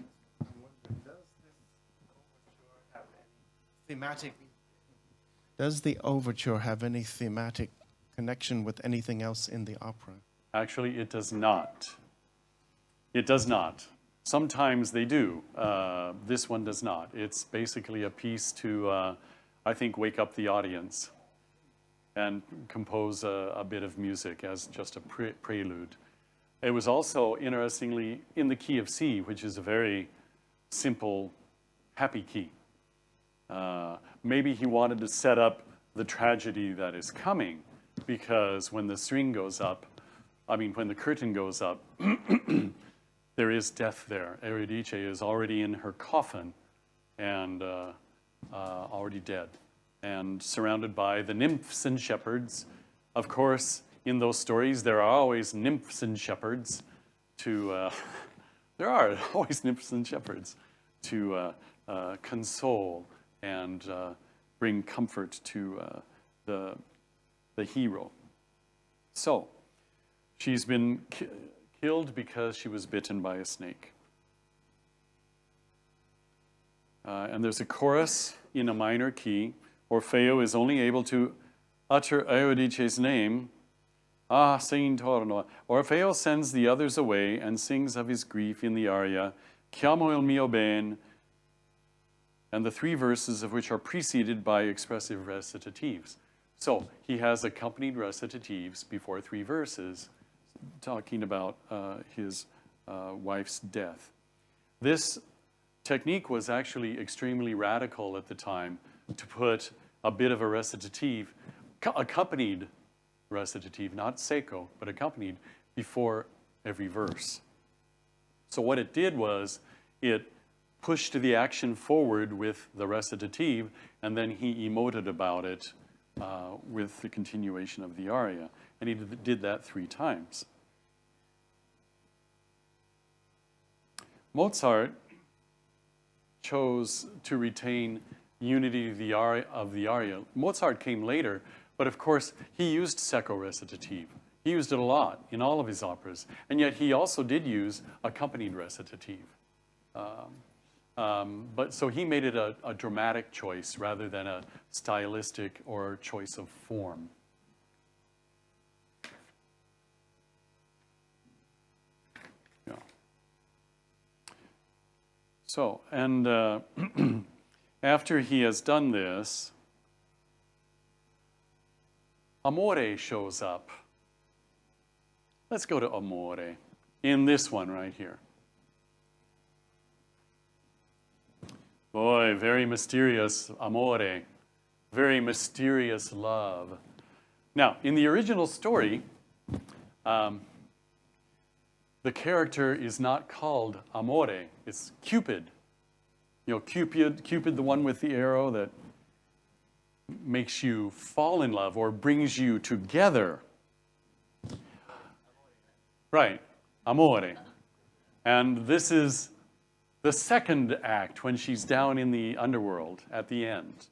Does the overture have any thematic connection with anything else in the opera? Actually, it does not. It does not. Sometimes they do. This one does not. It's basically a piece to, I think, wake up the audience and compose a bit of music as just a prelude. It was also, interestingly, in the key of C, which is a very simple, happy key. Maybe he wanted to set up the tragedy that is coming, because when the string goes up, when the curtain goes up, there is death there. Eurydice is already in her coffin and already dead, and surrounded by the nymphs and shepherds. Of course, in those stories, there are always nymphs and shepherds to, console and bring comfort to the hero. So, she's been killed because she was bitten by a snake. And there's a chorus in a minor key. Orfeo is only able to utter Eurydice's name. Ah, sing torno. Orfeo sends the others away and sings of his grief in the aria, Chiamo il mio ben, and the three verses of which are preceded by expressive recitatives. So he has accompanied recitatives before three verses, talking about his wife's death. This technique was actually extremely radical at the time, to put a bit of a recitative, accompanied recitative, not secco, but accompanied before every verse. So what it did was it pushed the action forward with the recitative, and then he emoted about it with the continuation of the aria. And he did that 3 times. Mozart chose to retain unity of the aria. Mozart came later, but of course he used secco recitative. He used it a lot in all of his operas, and yet he also did use accompanied recitative. But so he made it a dramatic choice rather than a stylistic or choice of form. Yeah. So, and after he has done this, Amore shows up. Let's go to Amore in this one right here. Boy, very mysterious amore, very mysterious love. Now, in the original story, the character is not called Amore, it's Cupid. You know, Cupid, the one with the arrow that makes you fall in love or brings you together. Right, Amore. And this is the second act, when she's down in the underworld at the end.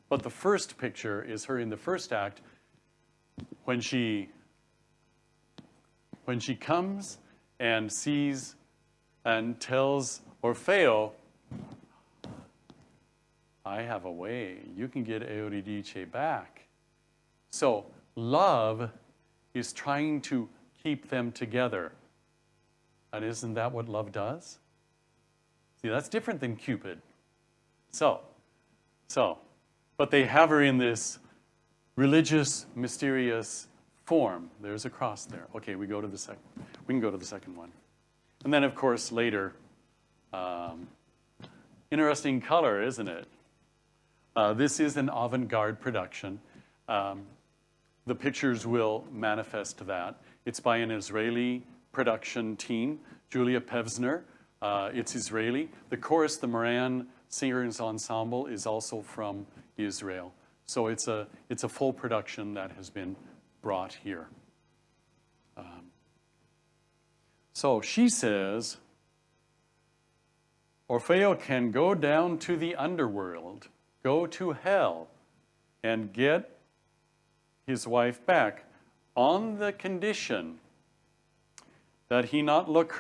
But the first picture is her in the first act when she comes and sees and tells Orfeo, I have a way. You can get Eurydice back. So love is trying to keep them together. And isn't that what love does? See, that's different than Cupid. But they have her in this religious, mysterious form. There's a cross there. Okay, we can go to the second one. And then, of course, later, interesting color, isn't it? This is an avant-garde production. The pictures will manifest that. It's by an Israeli production team, Julia Pevsner. It's Israeli. The chorus, the Moran Singers Ensemble, is also from Israel. So it's a full production that has been brought here. So she says, Orfeo can go down to the underworld, go to hell, and get his wife back on the condition that he not look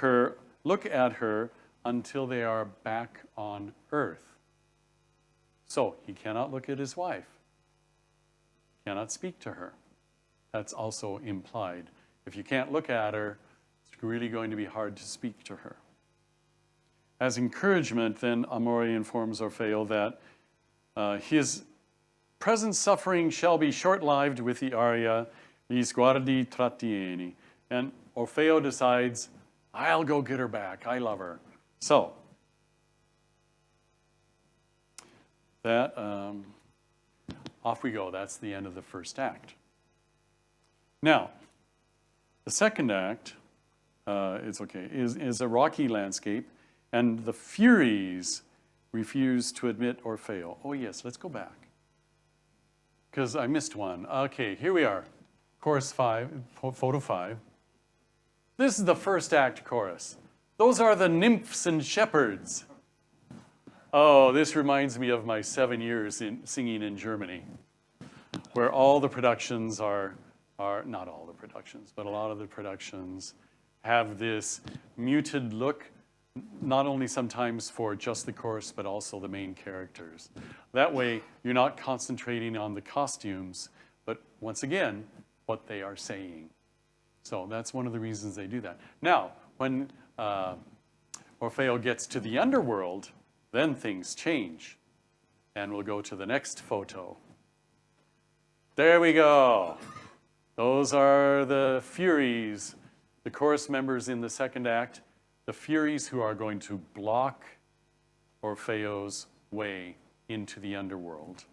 at her until they are back on earth. So he cannot look at his wife, cannot speak to her. That's also implied. If you can't look at her, it's really going to be hard to speak to her. As encouragement, then, Amore informs Orfeo that his present suffering shall be short-lived with the aria, Gli sguardi trattieni. And Orfeo decides, I'll go get her back. I love her. So, that, off we go. That's the end of the first act. Now, the second act, is a rocky landscape, and the Furies refuse to admit Orfeo. Oh yes, let's go back, because I missed one. Okay, here we are. Chorus 5, photo 5. This is the first act chorus. Those are the nymphs and shepherds. Oh, this reminds me of my 7 years in singing in Germany, where all the productions are not all the productions, but a lot of the productions have this muted look, not only sometimes for just the chorus, but also the main characters. That way, you're not concentrating on the costumes, but once again, what they are saying. So that's one of the reasons they do that. Now, when Orfeo gets to the underworld, then things change. And we'll go to the next photo. There we go. Those are the Furies, the chorus members in the second act, the Furies who are going to block Orfeo's way into the underworld.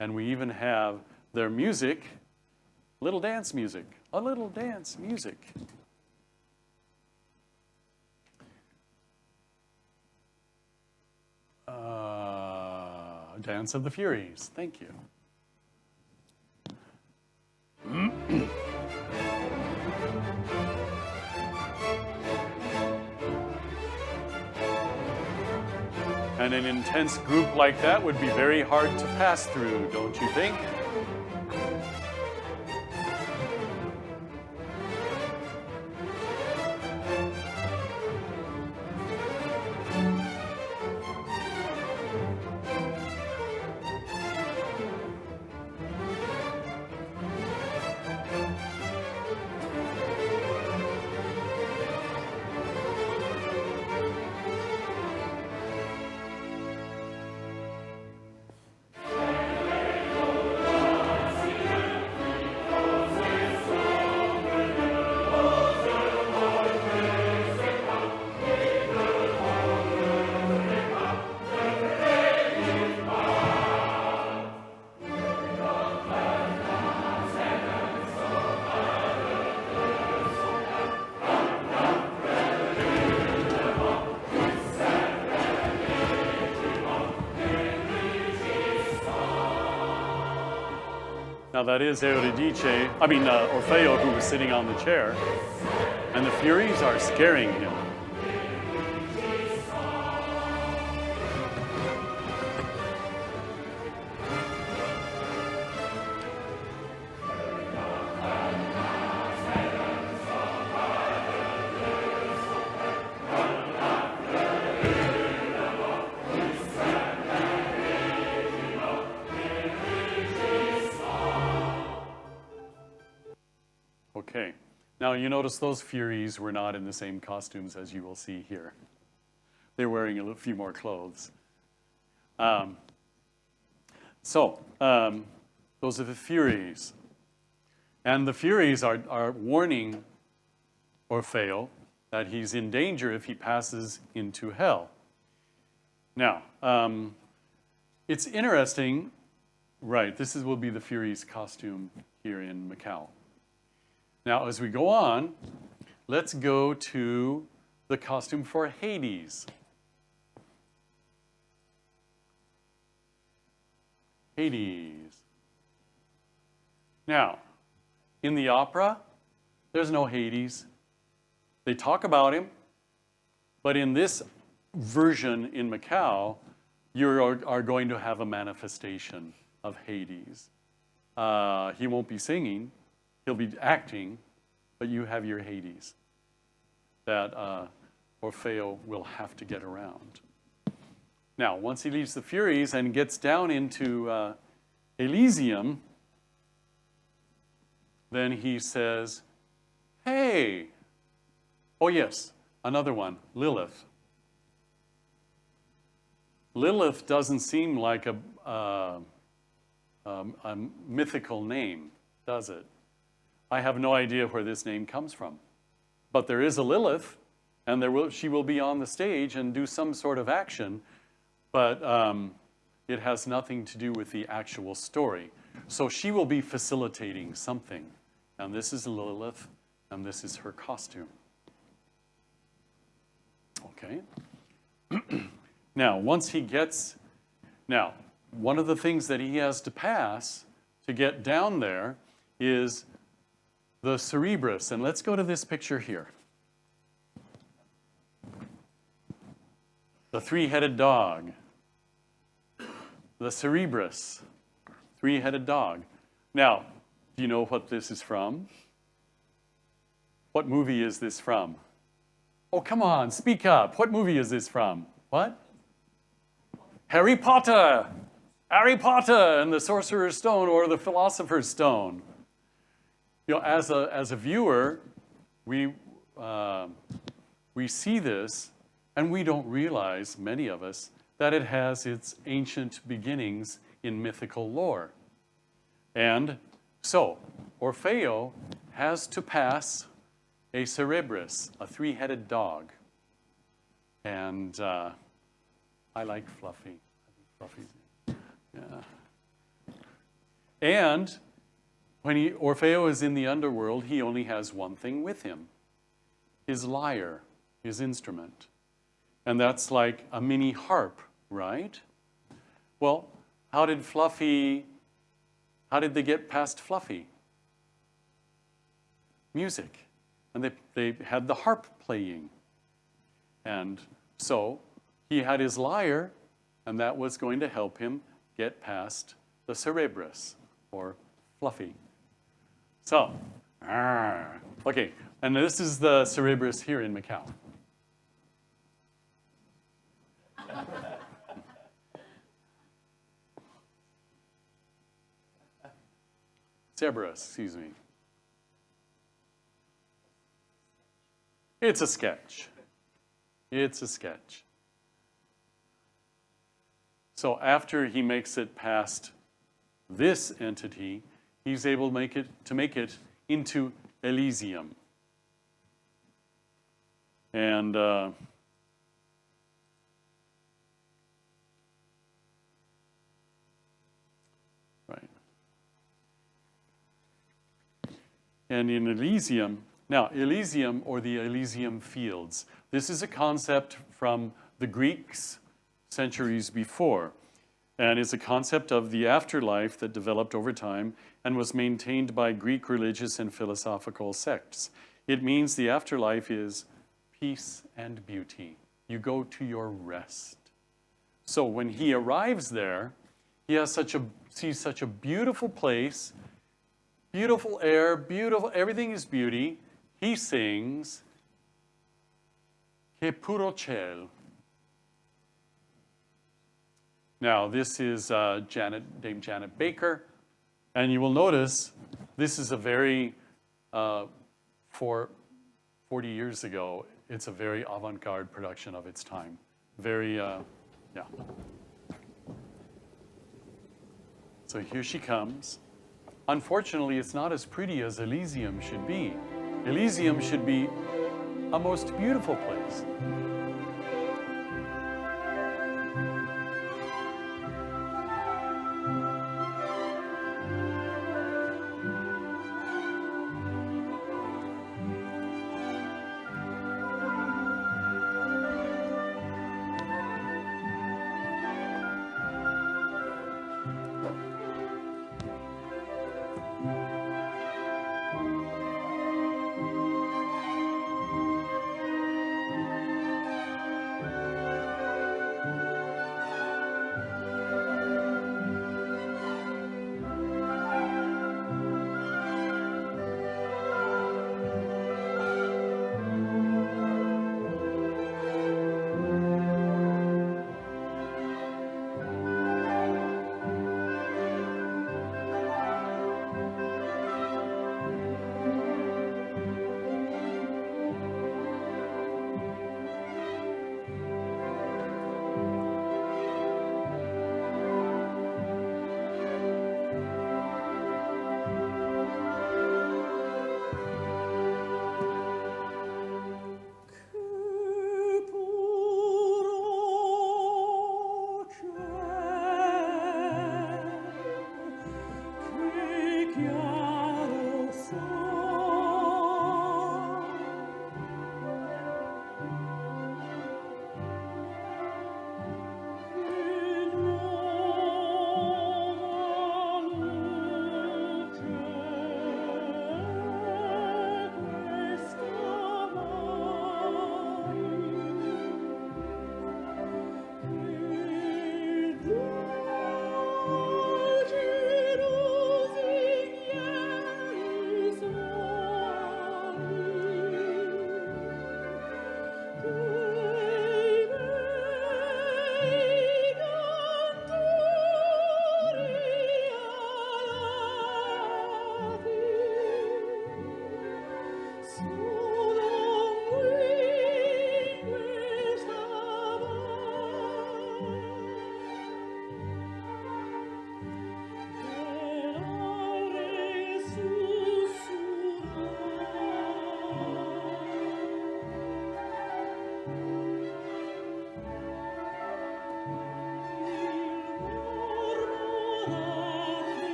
And we even have their music, a little dance music. Dance of the Furies, thank you. And an intense group like that would be very hard to pass through, don't you think? Now that is Orfeo, who was sitting on the chair, and the Furies are scaring him. Okay, now you notice those Furies were not in the same costumes as you will see here. They're wearing a few more clothes. Those are the Furies. And the Furies are warning Orfeo that he's in danger if he passes into hell. Now, it's interesting, right, will be the Furies costume here in Macau. Now, as we go on, let's go to the costume for Hades. Hades. Now, in the opera, there's no Hades. They talk about him, but in this version in Macau, you are going to have a manifestation of Hades. He won't be singing, he'll be acting, but you have your Hades that Orfeo will have to get around. Now, once he leaves the Furies and gets down into Elysium, then he says, hey, oh yes, another one, Lilith. Lilith doesn't seem like a mythical name, does it? I have no idea where this name comes from. But there is a Lilith, and she will be on the stage and do some sort of action, but it has nothing to do with the actual story. So she will be facilitating something. And this is Lilith, and this is her costume. Okay. Now, once he gets... Now, one of the things that he has to pass to get down there is the Cerberus. And let's go to this picture here. The three-headed dog. The Cerberus. Three-headed dog. Now, do you know what this is from? What movie is this from? Oh, come on, speak up. What movie is this from? What? Harry Potter! Harry Potter and the Sorcerer's Stone or the Philosopher's Stone. You know, as a viewer, we see this and we don't realize, many of us, that it has its ancient beginnings in mythical lore. And so, Orfeo has to pass a Cerberus, a three-headed dog. And I like Fluffy. I think Fluffy's, yeah. And when Orfeo is in the underworld, he only has one thing with him. His lyre, his instrument. And that's like a mini harp, right? Well, how did they get past Fluffy? Music. And they had the harp playing. And so he had his lyre, and that was going to help him get past the Cerberus, or Fluffy. So, okay, and this is the Cerberus here in Macau. Cerberus, excuse me. It's a sketch. It's a sketch. So after he makes it past this entity, he's able to make it into Elysium. And right. And in Elysium, now Elysium or the Elysium fields, this is a concept from the Greeks centuries before, and is a concept of the afterlife that developed over time and was maintained by Greek religious and philosophical sects. It means the afterlife is peace and beauty. You go to your rest. So when he arrives there, he has sees such a beautiful place, beautiful air, beautiful, everything is beauty. He sings, Che puro ciel. Now, this is Dame Janet Baker, and you will notice this is a very, for 40 years ago, it's a very avant-garde production of its time. Very, yeah. So here she comes. Unfortunately, it's not as pretty as Elysium should be. Elysium should be a most beautiful place.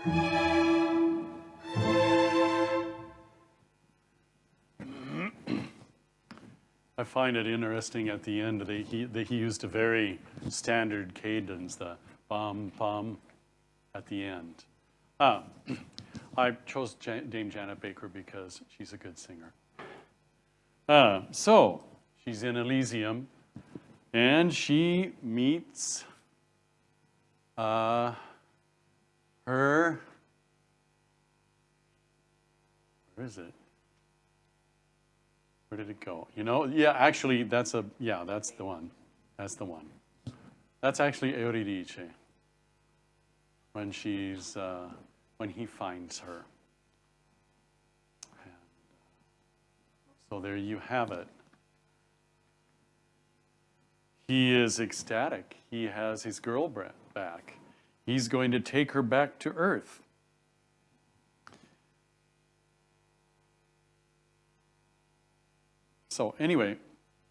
I find it interesting at the end that he used a very standard cadence, the bum bum at the end. I chose Dame Janet Baker because she's a good singer. So she's in Elysium, and she meets her. Where is it? Where did it go? You know, yeah, actually, that's the one. That's the one. That's actually Euridice. When he finds her. And so there you have it. He is ecstatic. He has his girl back. He's going to take her back to Earth. So anyway,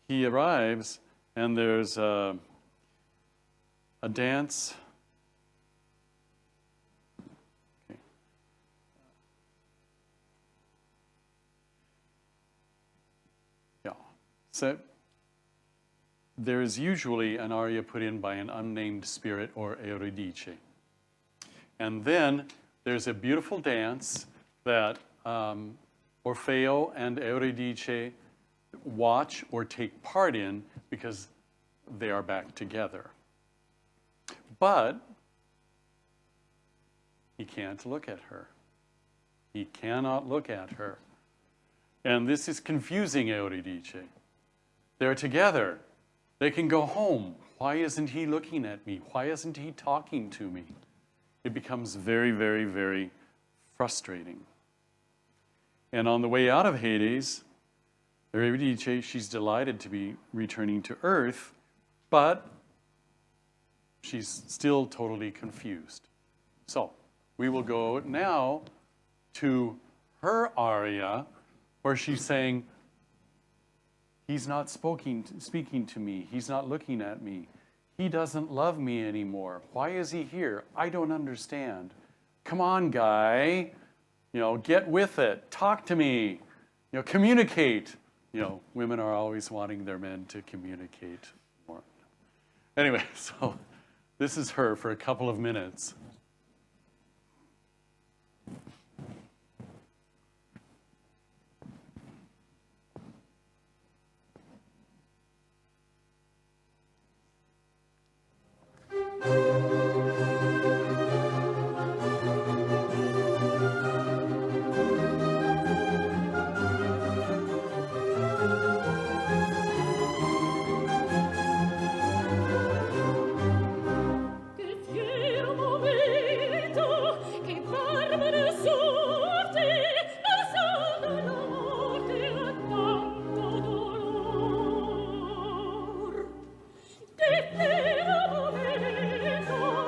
he arrives, and there's a dance. Okay. Yeah. So there is usually an aria put in by an unnamed spirit or Euridice. And then there's a beautiful dance that Orfeo and Euridice watch or take part in because they are back together. But he can't look at her. He cannot look at her. And this is confusing Euridice. They're together. They can go home. Why isn't he looking at me? Why isn't he talking to me? It becomes very, very, very frustrating. And on the way out of Hades, Eurydice, she's delighted to be returning to Earth, but she's still totally confused. So we will go now to her aria, where she's saying, he's not speaking to me. He's not looking at me. He doesn't love me anymore. Why is he here? I don't understand. Come on, guy. Get with it. Talk to me. Communicate. Women are always wanting their men to communicate more. Anyway, so this is her for a couple of minutes. Che fiero momento, che barbara sorte, non so della morte a tanto dolor. Che fiero momento,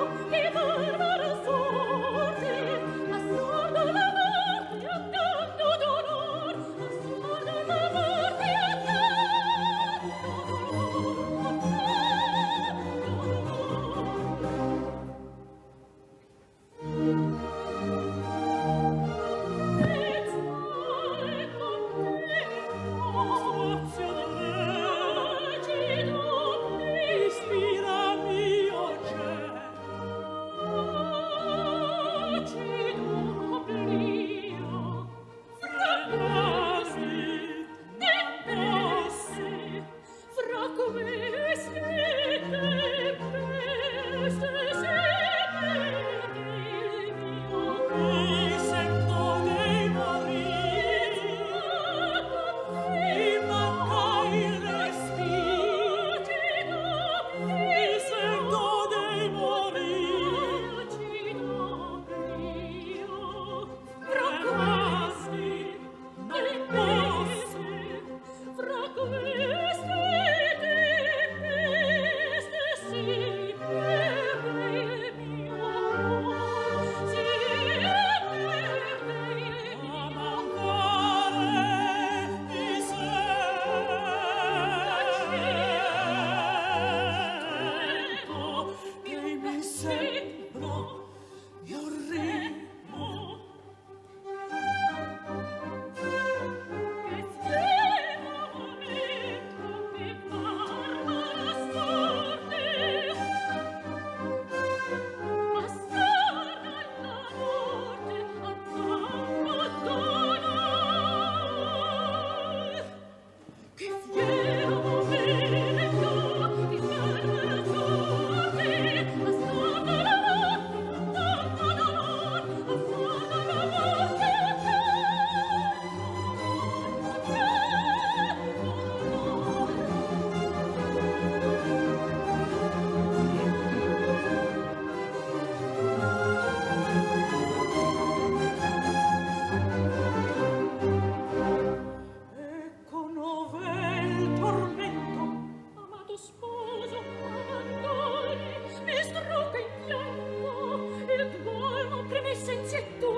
premessa in sé tu,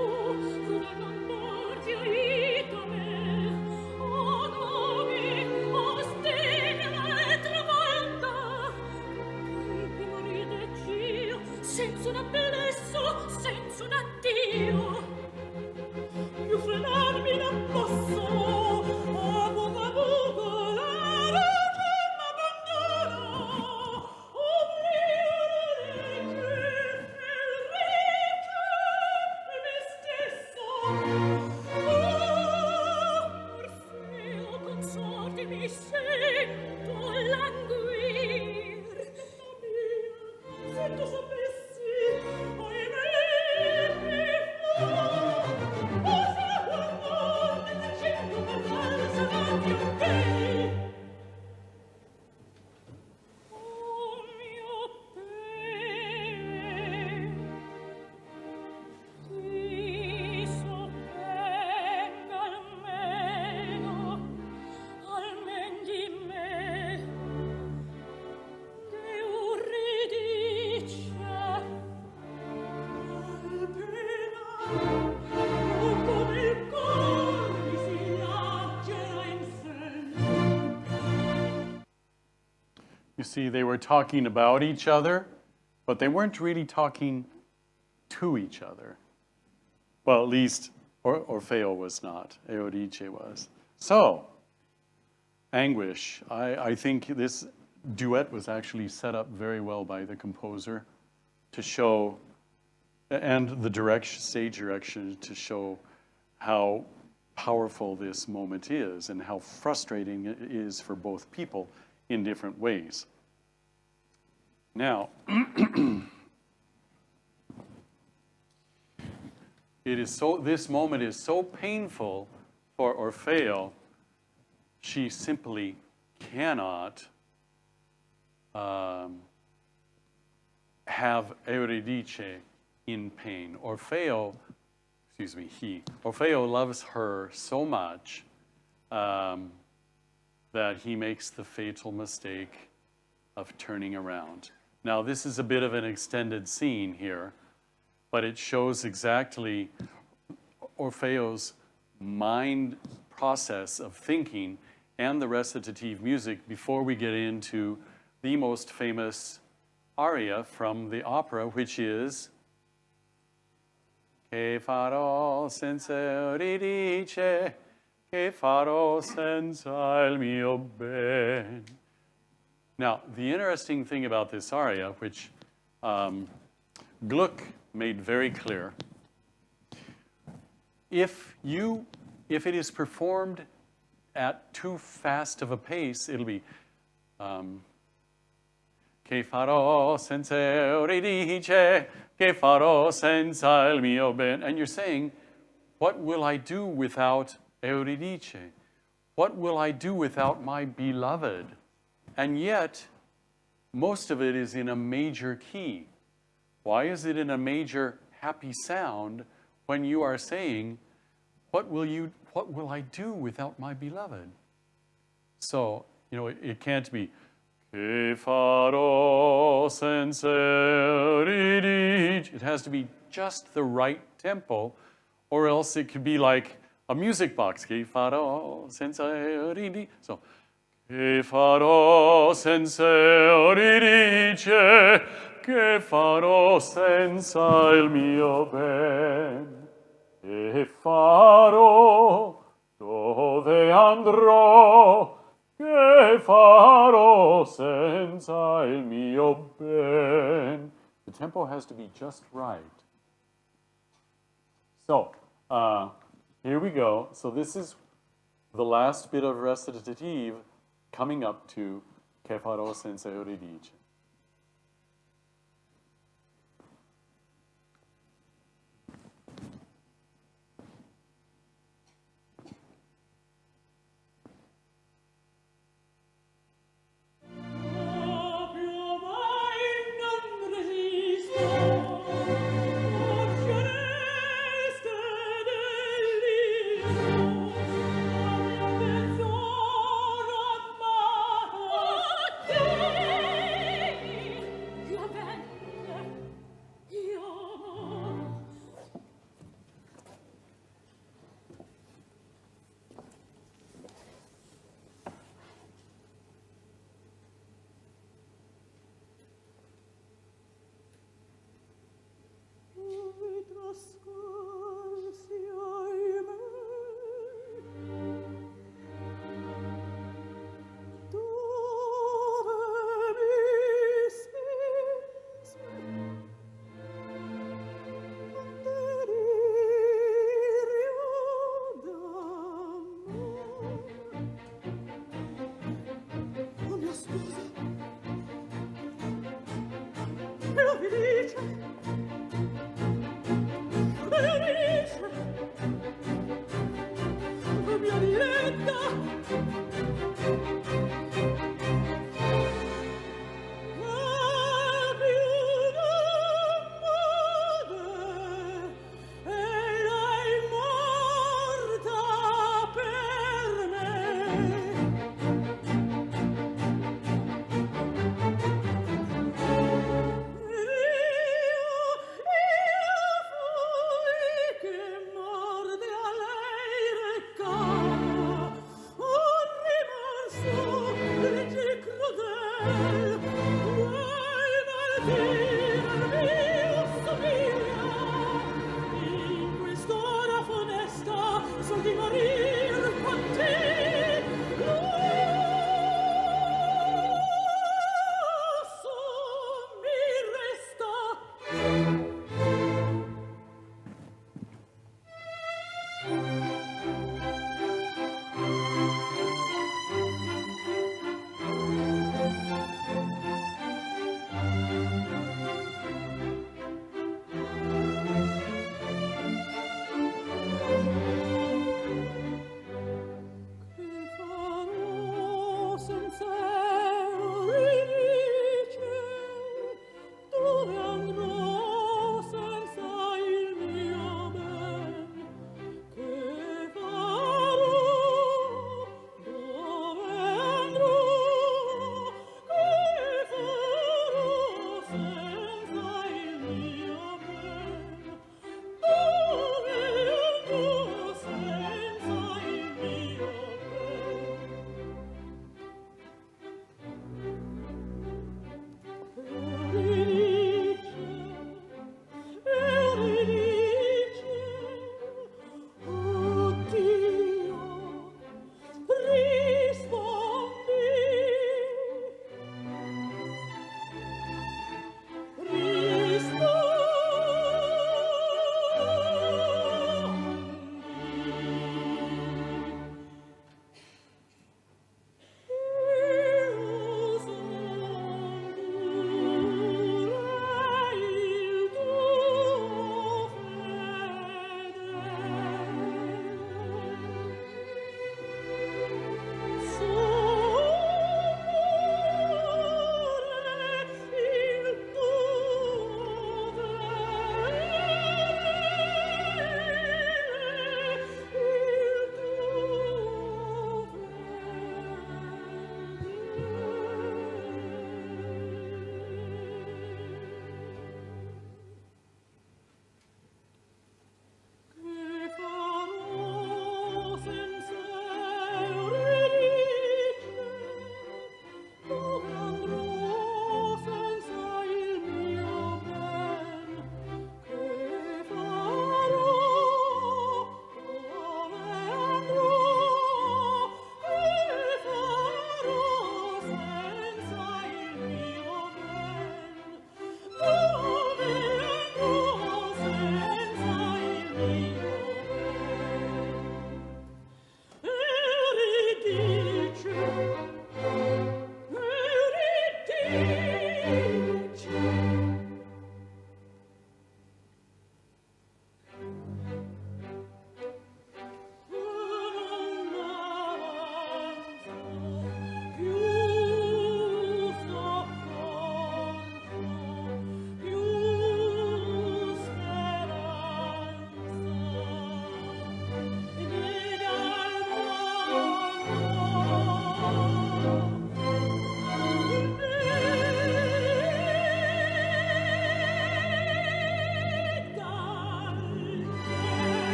crudi non porti aiuto a me. O nomi, o stegna e travolta, che morire io, senza un appellesso, senza un addio. Io frenarmi non posso, a poco la ragione m'abbandona. Mi sento languir. Se tu sapessi, ahimè, cosa guardar dicendo per falsa davanti a te? Oh mio bene, ti sovvenga almen di me, che urridice, o come il cor mi si laggera in sen. You see, they were talking about each other, but they weren't really talking to each other. Well, at least Orfeo was not. Eurydice was. So, Anguish. I think this duet was actually set up very well by the composer to show, and the stage direction to show how powerful this moment is and how frustrating it is for both people in different ways. Now, this moment is so painful for Orfeo, she simply cannot have Eurydice in pain. Orfeo loves her so much that he makes the fatal mistake of turning around. Now, this is a bit of an extended scene here, but it shows exactly Orfeo's mind process of thinking and the recitative music before we get into the most famous aria from the opera, which is Che farò senza Eurydice, che farò senza il mio ben. Now, the interesting thing about this aria, which Gluck made very clear, if it is performed at too fast of a pace, it'll be Che farò senza Eurydice, che farò senza il mio ben. And you're saying, what will I do without Eurydice? What will I do without my beloved? And yet, most of it is in a major key. Why is it in a major happy sound when you are saying, what will I do without my beloved? So, it can't be, Che farò senza Eurydice. It has to be just the right tempo, or else it could be like a music box. Che farò senza Eurydice. So, che farò senza Eurydice, che farò senza il mio ben. Che farò, dove andrò, che farò senza il mio ben. The tempo has to be just right. So, here we go. So this is the last bit of recitative coming up to Che farò senza Eurydice. Oh, felice, mia diletta. Ma più d'amore, e lei morta per me. Io fui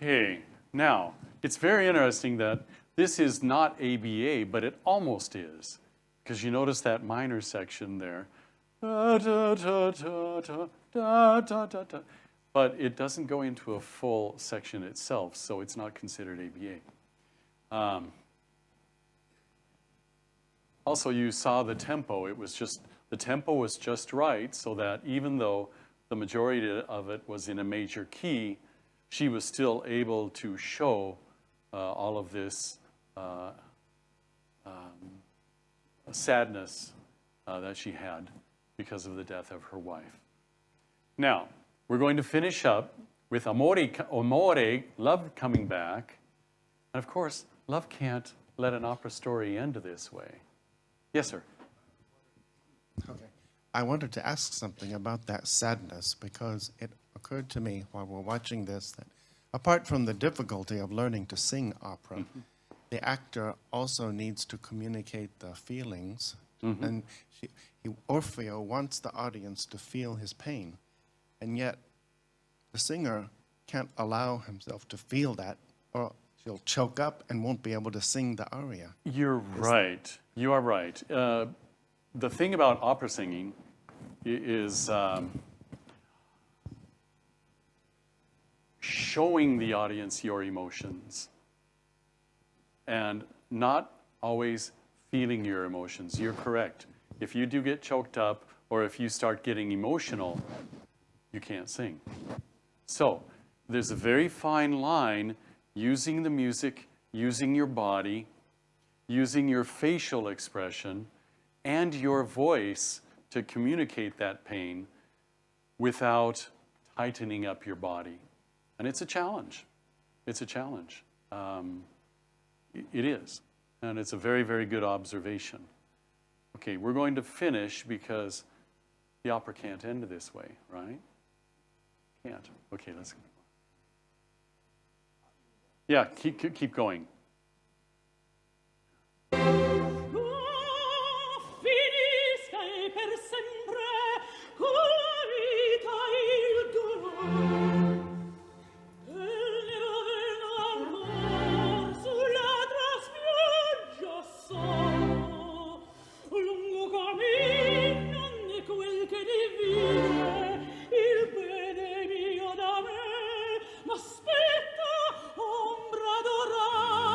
Okay, now, it's very interesting that this is not ABA, but it almost is. Because you notice that minor section there. Da, da, da, da, da, da, da, da, da. But it doesn't go into a full section itself, so it's not considered ABA. Also, you saw the tempo. The tempo was just right, so that even though the majority of it was in a major key, she was still able to show all of this sadness that she had because of the death of her wife. Now, we're going to finish up with amore, love coming back. And of course, love can't let an opera story end this way. Yes, sir. Okay. I wanted to ask something about that sadness because it occurred to me while we're watching this that apart from the difficulty of learning to sing opera, the actor also needs to communicate the feelings. And Orfeo wants the audience to feel his pain. And yet the singer can't allow himself to feel that or she'll choke up and won't be able to sing the aria. You're right. You are right. The thing about opera singing is showing the audience your emotions and not always feeling your emotions. You're correct. If you do get choked up or if you start getting emotional, you can't sing. So there's a very fine line using the music, using your body, using your facial expression and your voice to communicate that pain without tightening up your body. And it's a challenge. It's a challenge. It is. And it's a very, very good observation. Okay, we're going to finish because the opera can't end this way, right? Can't. Okay, let's go. Yeah, keep going. Finisca e per sempre con la vita il dolor. E il nero vento ancor sull'altra spiaggia sono. Lungo cammino né quel che divide il bene mio da me m'aspetta ombra dorata.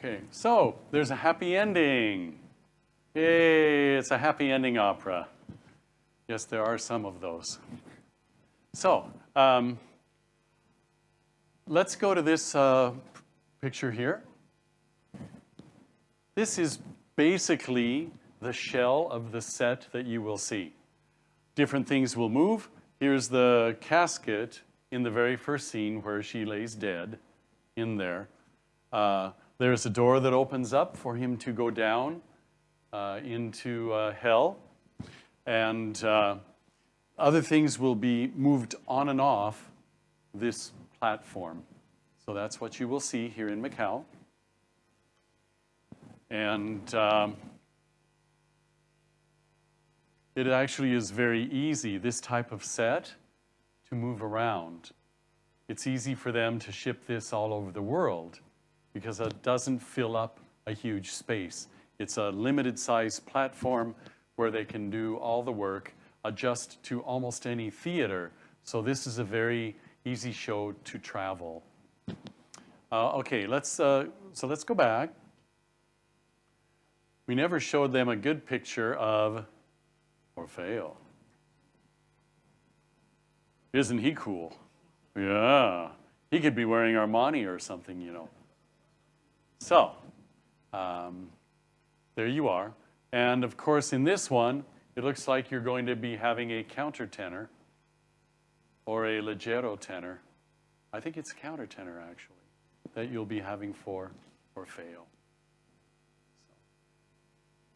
Okay, so there's a happy ending. Yay, it's a happy ending opera. Yes, there are some of those. So, let's go to this picture here. This is basically the shell of the set that you will see. Different things will move. Here's the casket in the very first scene where she lays dead in there. There's a door that opens up for him to go down into hell. And other things will be moved on and off this platform. So that's what you will see here in Macau. And it actually is very easy, this type of set, to move around. It's easy for them to ship this all over the world because it doesn't fill up a huge space. It's a limited size platform where they can do all the work, adjust to almost any theater. So this is a very easy show to travel. Okay, so let's go back. We never showed them a good picture of Orfeo. Isn't he cool? Yeah. He could be wearing Armani or something, you know. So, there you are. And of course, in this one, it looks like you're going to be having a countertenor or a leggero tenor. I think it's countertenor, actually, that you'll be having for Orfeo.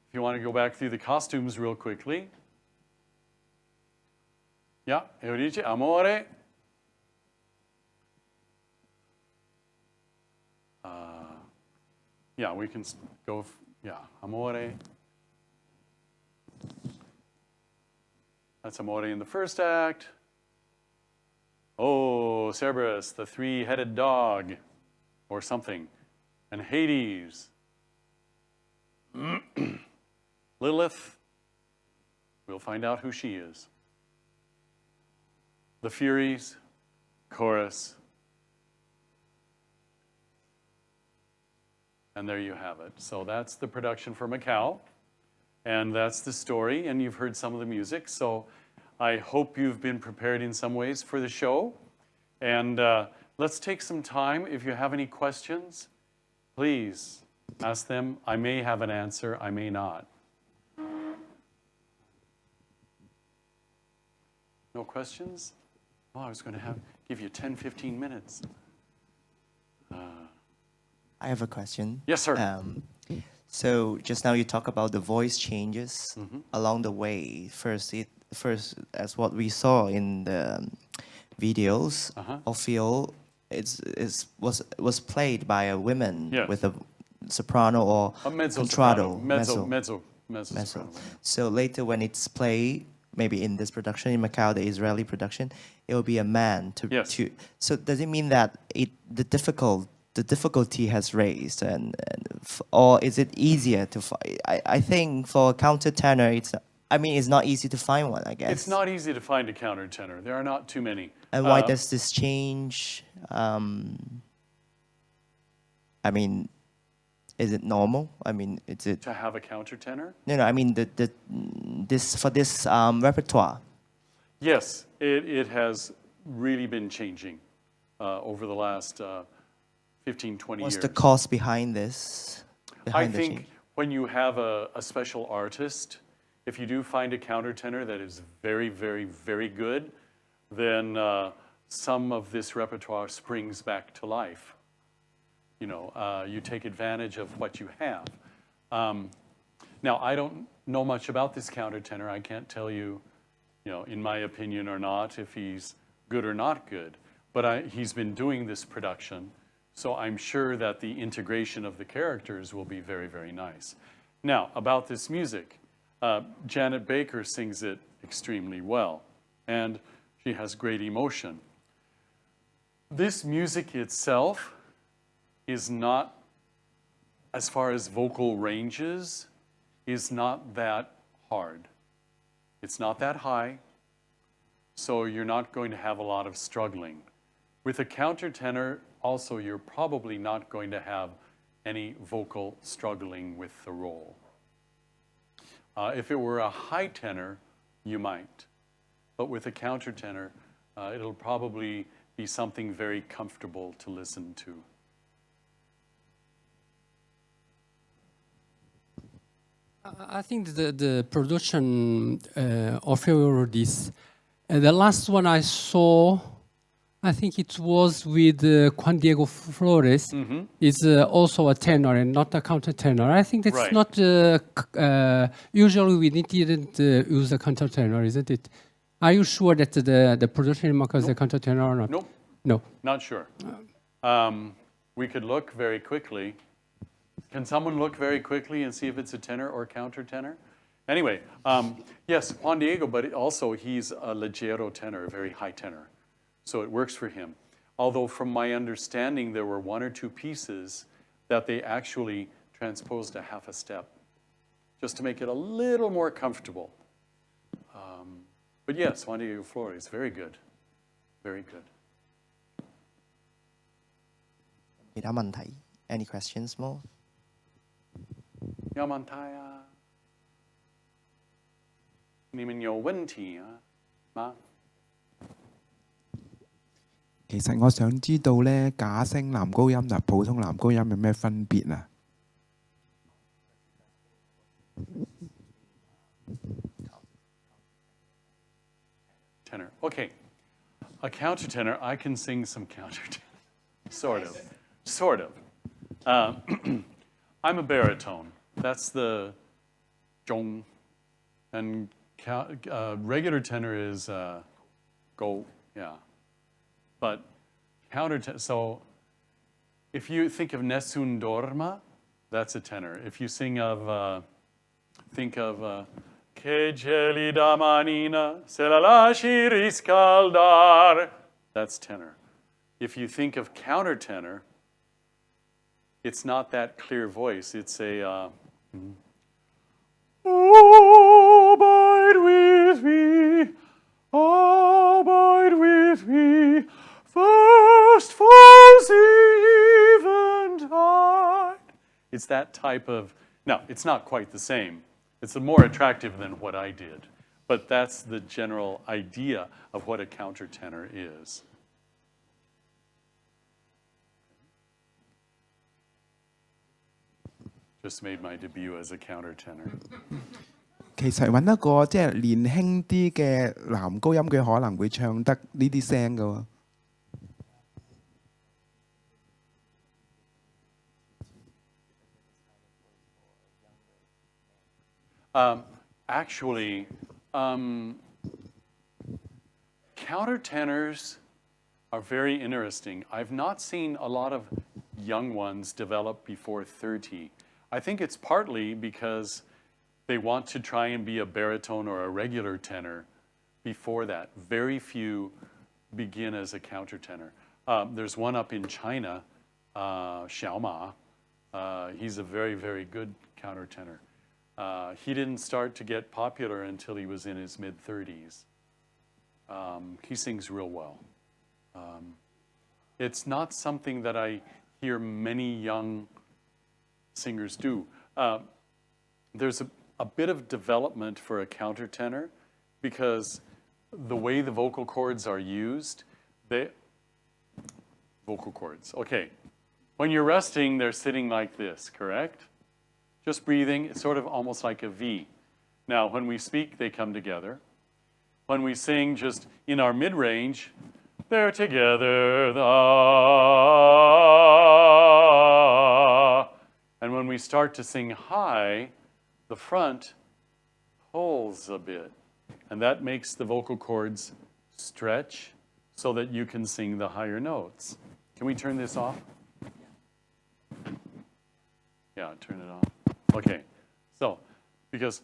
If you want to go back through the costumes real quickly. Yeah, Euridice, Amore. Yeah, we can go, yeah, Amore. That's Amore in the first act. Oh, Cerberus, the three-headed dog, or something. And Hades. Lilith, we'll find out who she is. The Furies, Chorus. And there you have it. So that's the production for Macau. And that's the story. And you've heard some of the music. So I hope you've been prepared in some ways for the show. And let's take some time. If you have any questions, please ask them. I may have an answer. I may not. No questions? Oh, I was going to give you 10, 15 minutes. I have a question. Yes, sir. So just now you talk about the voice changes along the way. First, as what we saw in the videos, Orfeo was played by a woman Yes. with a soprano or A mezzo contralto. mezzo soprano. So later when it's played, maybe in this production in Macau, the Israeli production, it will be a man Yes. So does it mean that the difficulty has raised, or is it easier to find? I think for a countertenor, it's not easy to find one, I guess. It's not easy to find a countertenor. There are not too many. And why does this change? Is it normal? Is it To have a countertenor? no? This repertoire. Yes, it has really been changing over the last 15, 20 What's years. the cause behind this? I Behind the think change? when you have a special artist, if you do find a countertenor that is very, very, very good, then some of this repertoire springs back to life. You know, you take advantage of what you have. Now, I don't know much about this countertenor. I can't tell you, in my opinion or not, if he's good or not good. But he's been doing this production, so I'm sure that the integration of the characters will be very, very nice. Now, about this music, Janet Baker sings it extremely well, and she has great emotion. This music itself is not, as far as vocal ranges, is not that hard. It's not that high, so you're not going to have a lot of struggling. With a countertenor, also, you're probably not going to have any vocal struggling with the role. If it were a high tenor, you might. But with a countertenor, it'll probably be something very comfortable to listen to. I think the production of this, the last one I saw, I think it was with Juan Diego Flores, is also a tenor and not a countertenor. I think that's Right. not, usually we didn't use a countertenor, isn't it? Are you sure that the production in Macau is a countertenor or not? Nope, No. not sure. We could look very quickly. Can someone look very quickly and see if it's a tenor or countertenor? Anyway, yes, Juan Diego, but also he's a leggero tenor, a very high tenor. So it works for him. Although from my understanding, there were one or two pieces that they actually transposed a half a step, just to make it a little more comfortable. But yes, Juan Diego Flores, very good. Very good. 其他問題 Any questions more? 有問題啊？你們有問題啊？嗎？其實我想知道咧，假聲男高音同普通男高音有咩分別啊？ Tenor. Okay. A countertenor, I can sing some countertenor. Sort of. Sort of. I'm a baritone. That's the zhong. And regular tenor is go, yeah. But countertenor, so if you think of Nessun Dorma, that's a tenor. If you think of Che gelida manina se la lasci riscaldar, that's tenor. If you think of countertenor, it's not that clear voice. It's a abide with me, abide with me, first falls the eventide. It's that type of, no, it's not quite the same. It's more attractive than what I did. But that's the general idea of what a countertenor is. Just made my debut as a countertenor. 其實揾一個即係年輕啲嘅男高音，佢可能會唱得呢啲聲㗎喎。 Actually, countertenors are very interesting. I've not seen a lot of young ones develop before 30. I think it's partly because they want to try and be a baritone or a regular tenor before that. Very few begin as a countertenor. There's one up in China, Xiao Ma. He's a very, very good countertenor. He didn't start to get popular until he was in his mid-30s. He sings real well. It's not something that I hear many young singers do. There's a bit of development for a countertenor because the way the vocal cords are used, vocal cords, okay. When you're resting, they're sitting like this, correct? Just breathing, it's sort of almost like a V. Now, when we speak, they come together. When we sing just in our mid-range, they're together. And when we start to sing high, the front pulls a bit. And that makes the vocal cords stretch so that you can sing the higher notes. Can we turn this off? Yeah, turn it off. Okay, so, because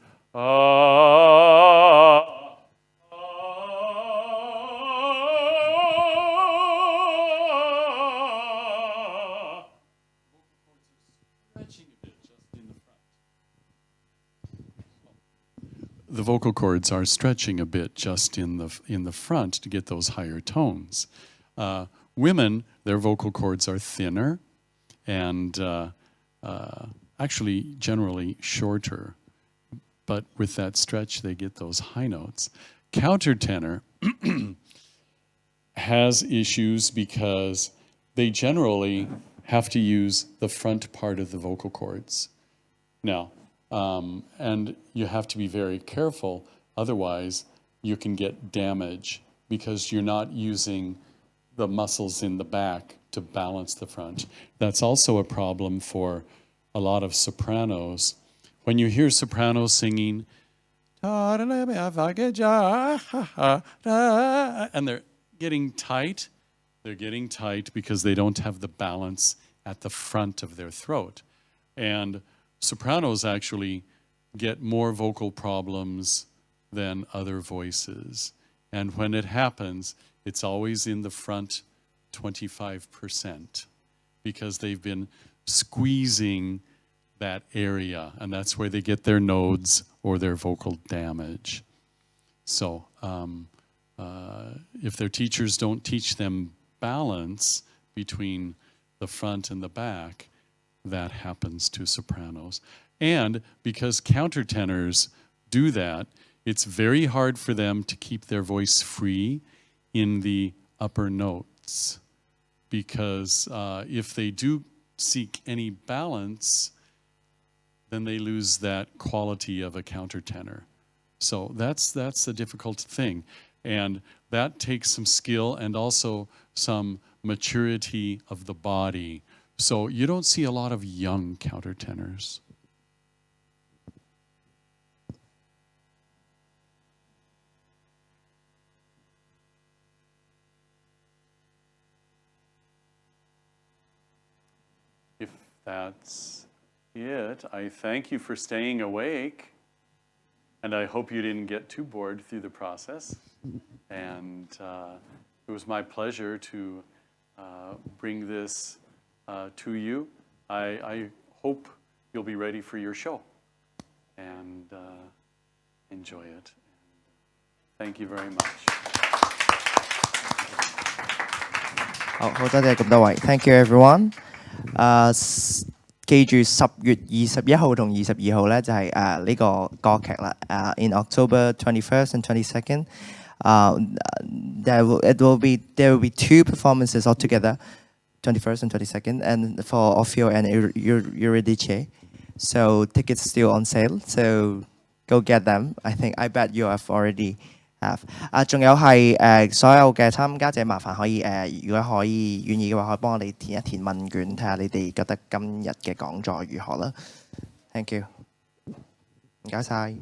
the vocal cords are stretching a bit just in the front to get those higher tones. Women, their vocal cords are thinner, and actually generally shorter, but with that stretch, they get those high notes. Countertenor has issues because they generally have to use the front part of the vocal cords. Now, and you have to be very careful, otherwise you can get damage because you're not using the muscles in the back to balance the front. That's also a problem for a lot of sopranos. When you hear sopranos singing, and they're getting tight because they don't have the balance at the front of their throat. And sopranos actually get more vocal problems than other voices. And when it happens, it's always in the front 25% because they've been squeezing that area, and that's where they get their nodes or their vocal damage. So if their teachers don't teach them balance between the front and the back, that happens to sopranos. And because countertenors do that, it's very hard for them to keep their voice free in the upper notes. Because if they do seek any balance, then they lose that quality of a countertenor. So that's a difficult thing. And that takes some skill and also some maturity of the body. So you don't see a lot of young countertenors. If that's it, I thank you for staying awake. And I hope you didn't get too bored through the process. And it was my pleasure to bring this to you. I hope you'll be ready for your show and enjoy it. Thank you very much. 好多謝咁多位，thank you everyone。記住10月21號同22號咧就係呢個歌劇啦。In October 21st and 22nd, there will be 2 performances altogether, 21st and 22nd, and for Orfeo and Eurydice. So tickets still on sale. So go get them. I bet you have already have。仲有係所有嘅參加者，麻煩可以如果可以願意嘅話，可以幫我哋填一填問卷，睇下你哋覺得今日嘅講座如何啦。Thank you，唔該晒。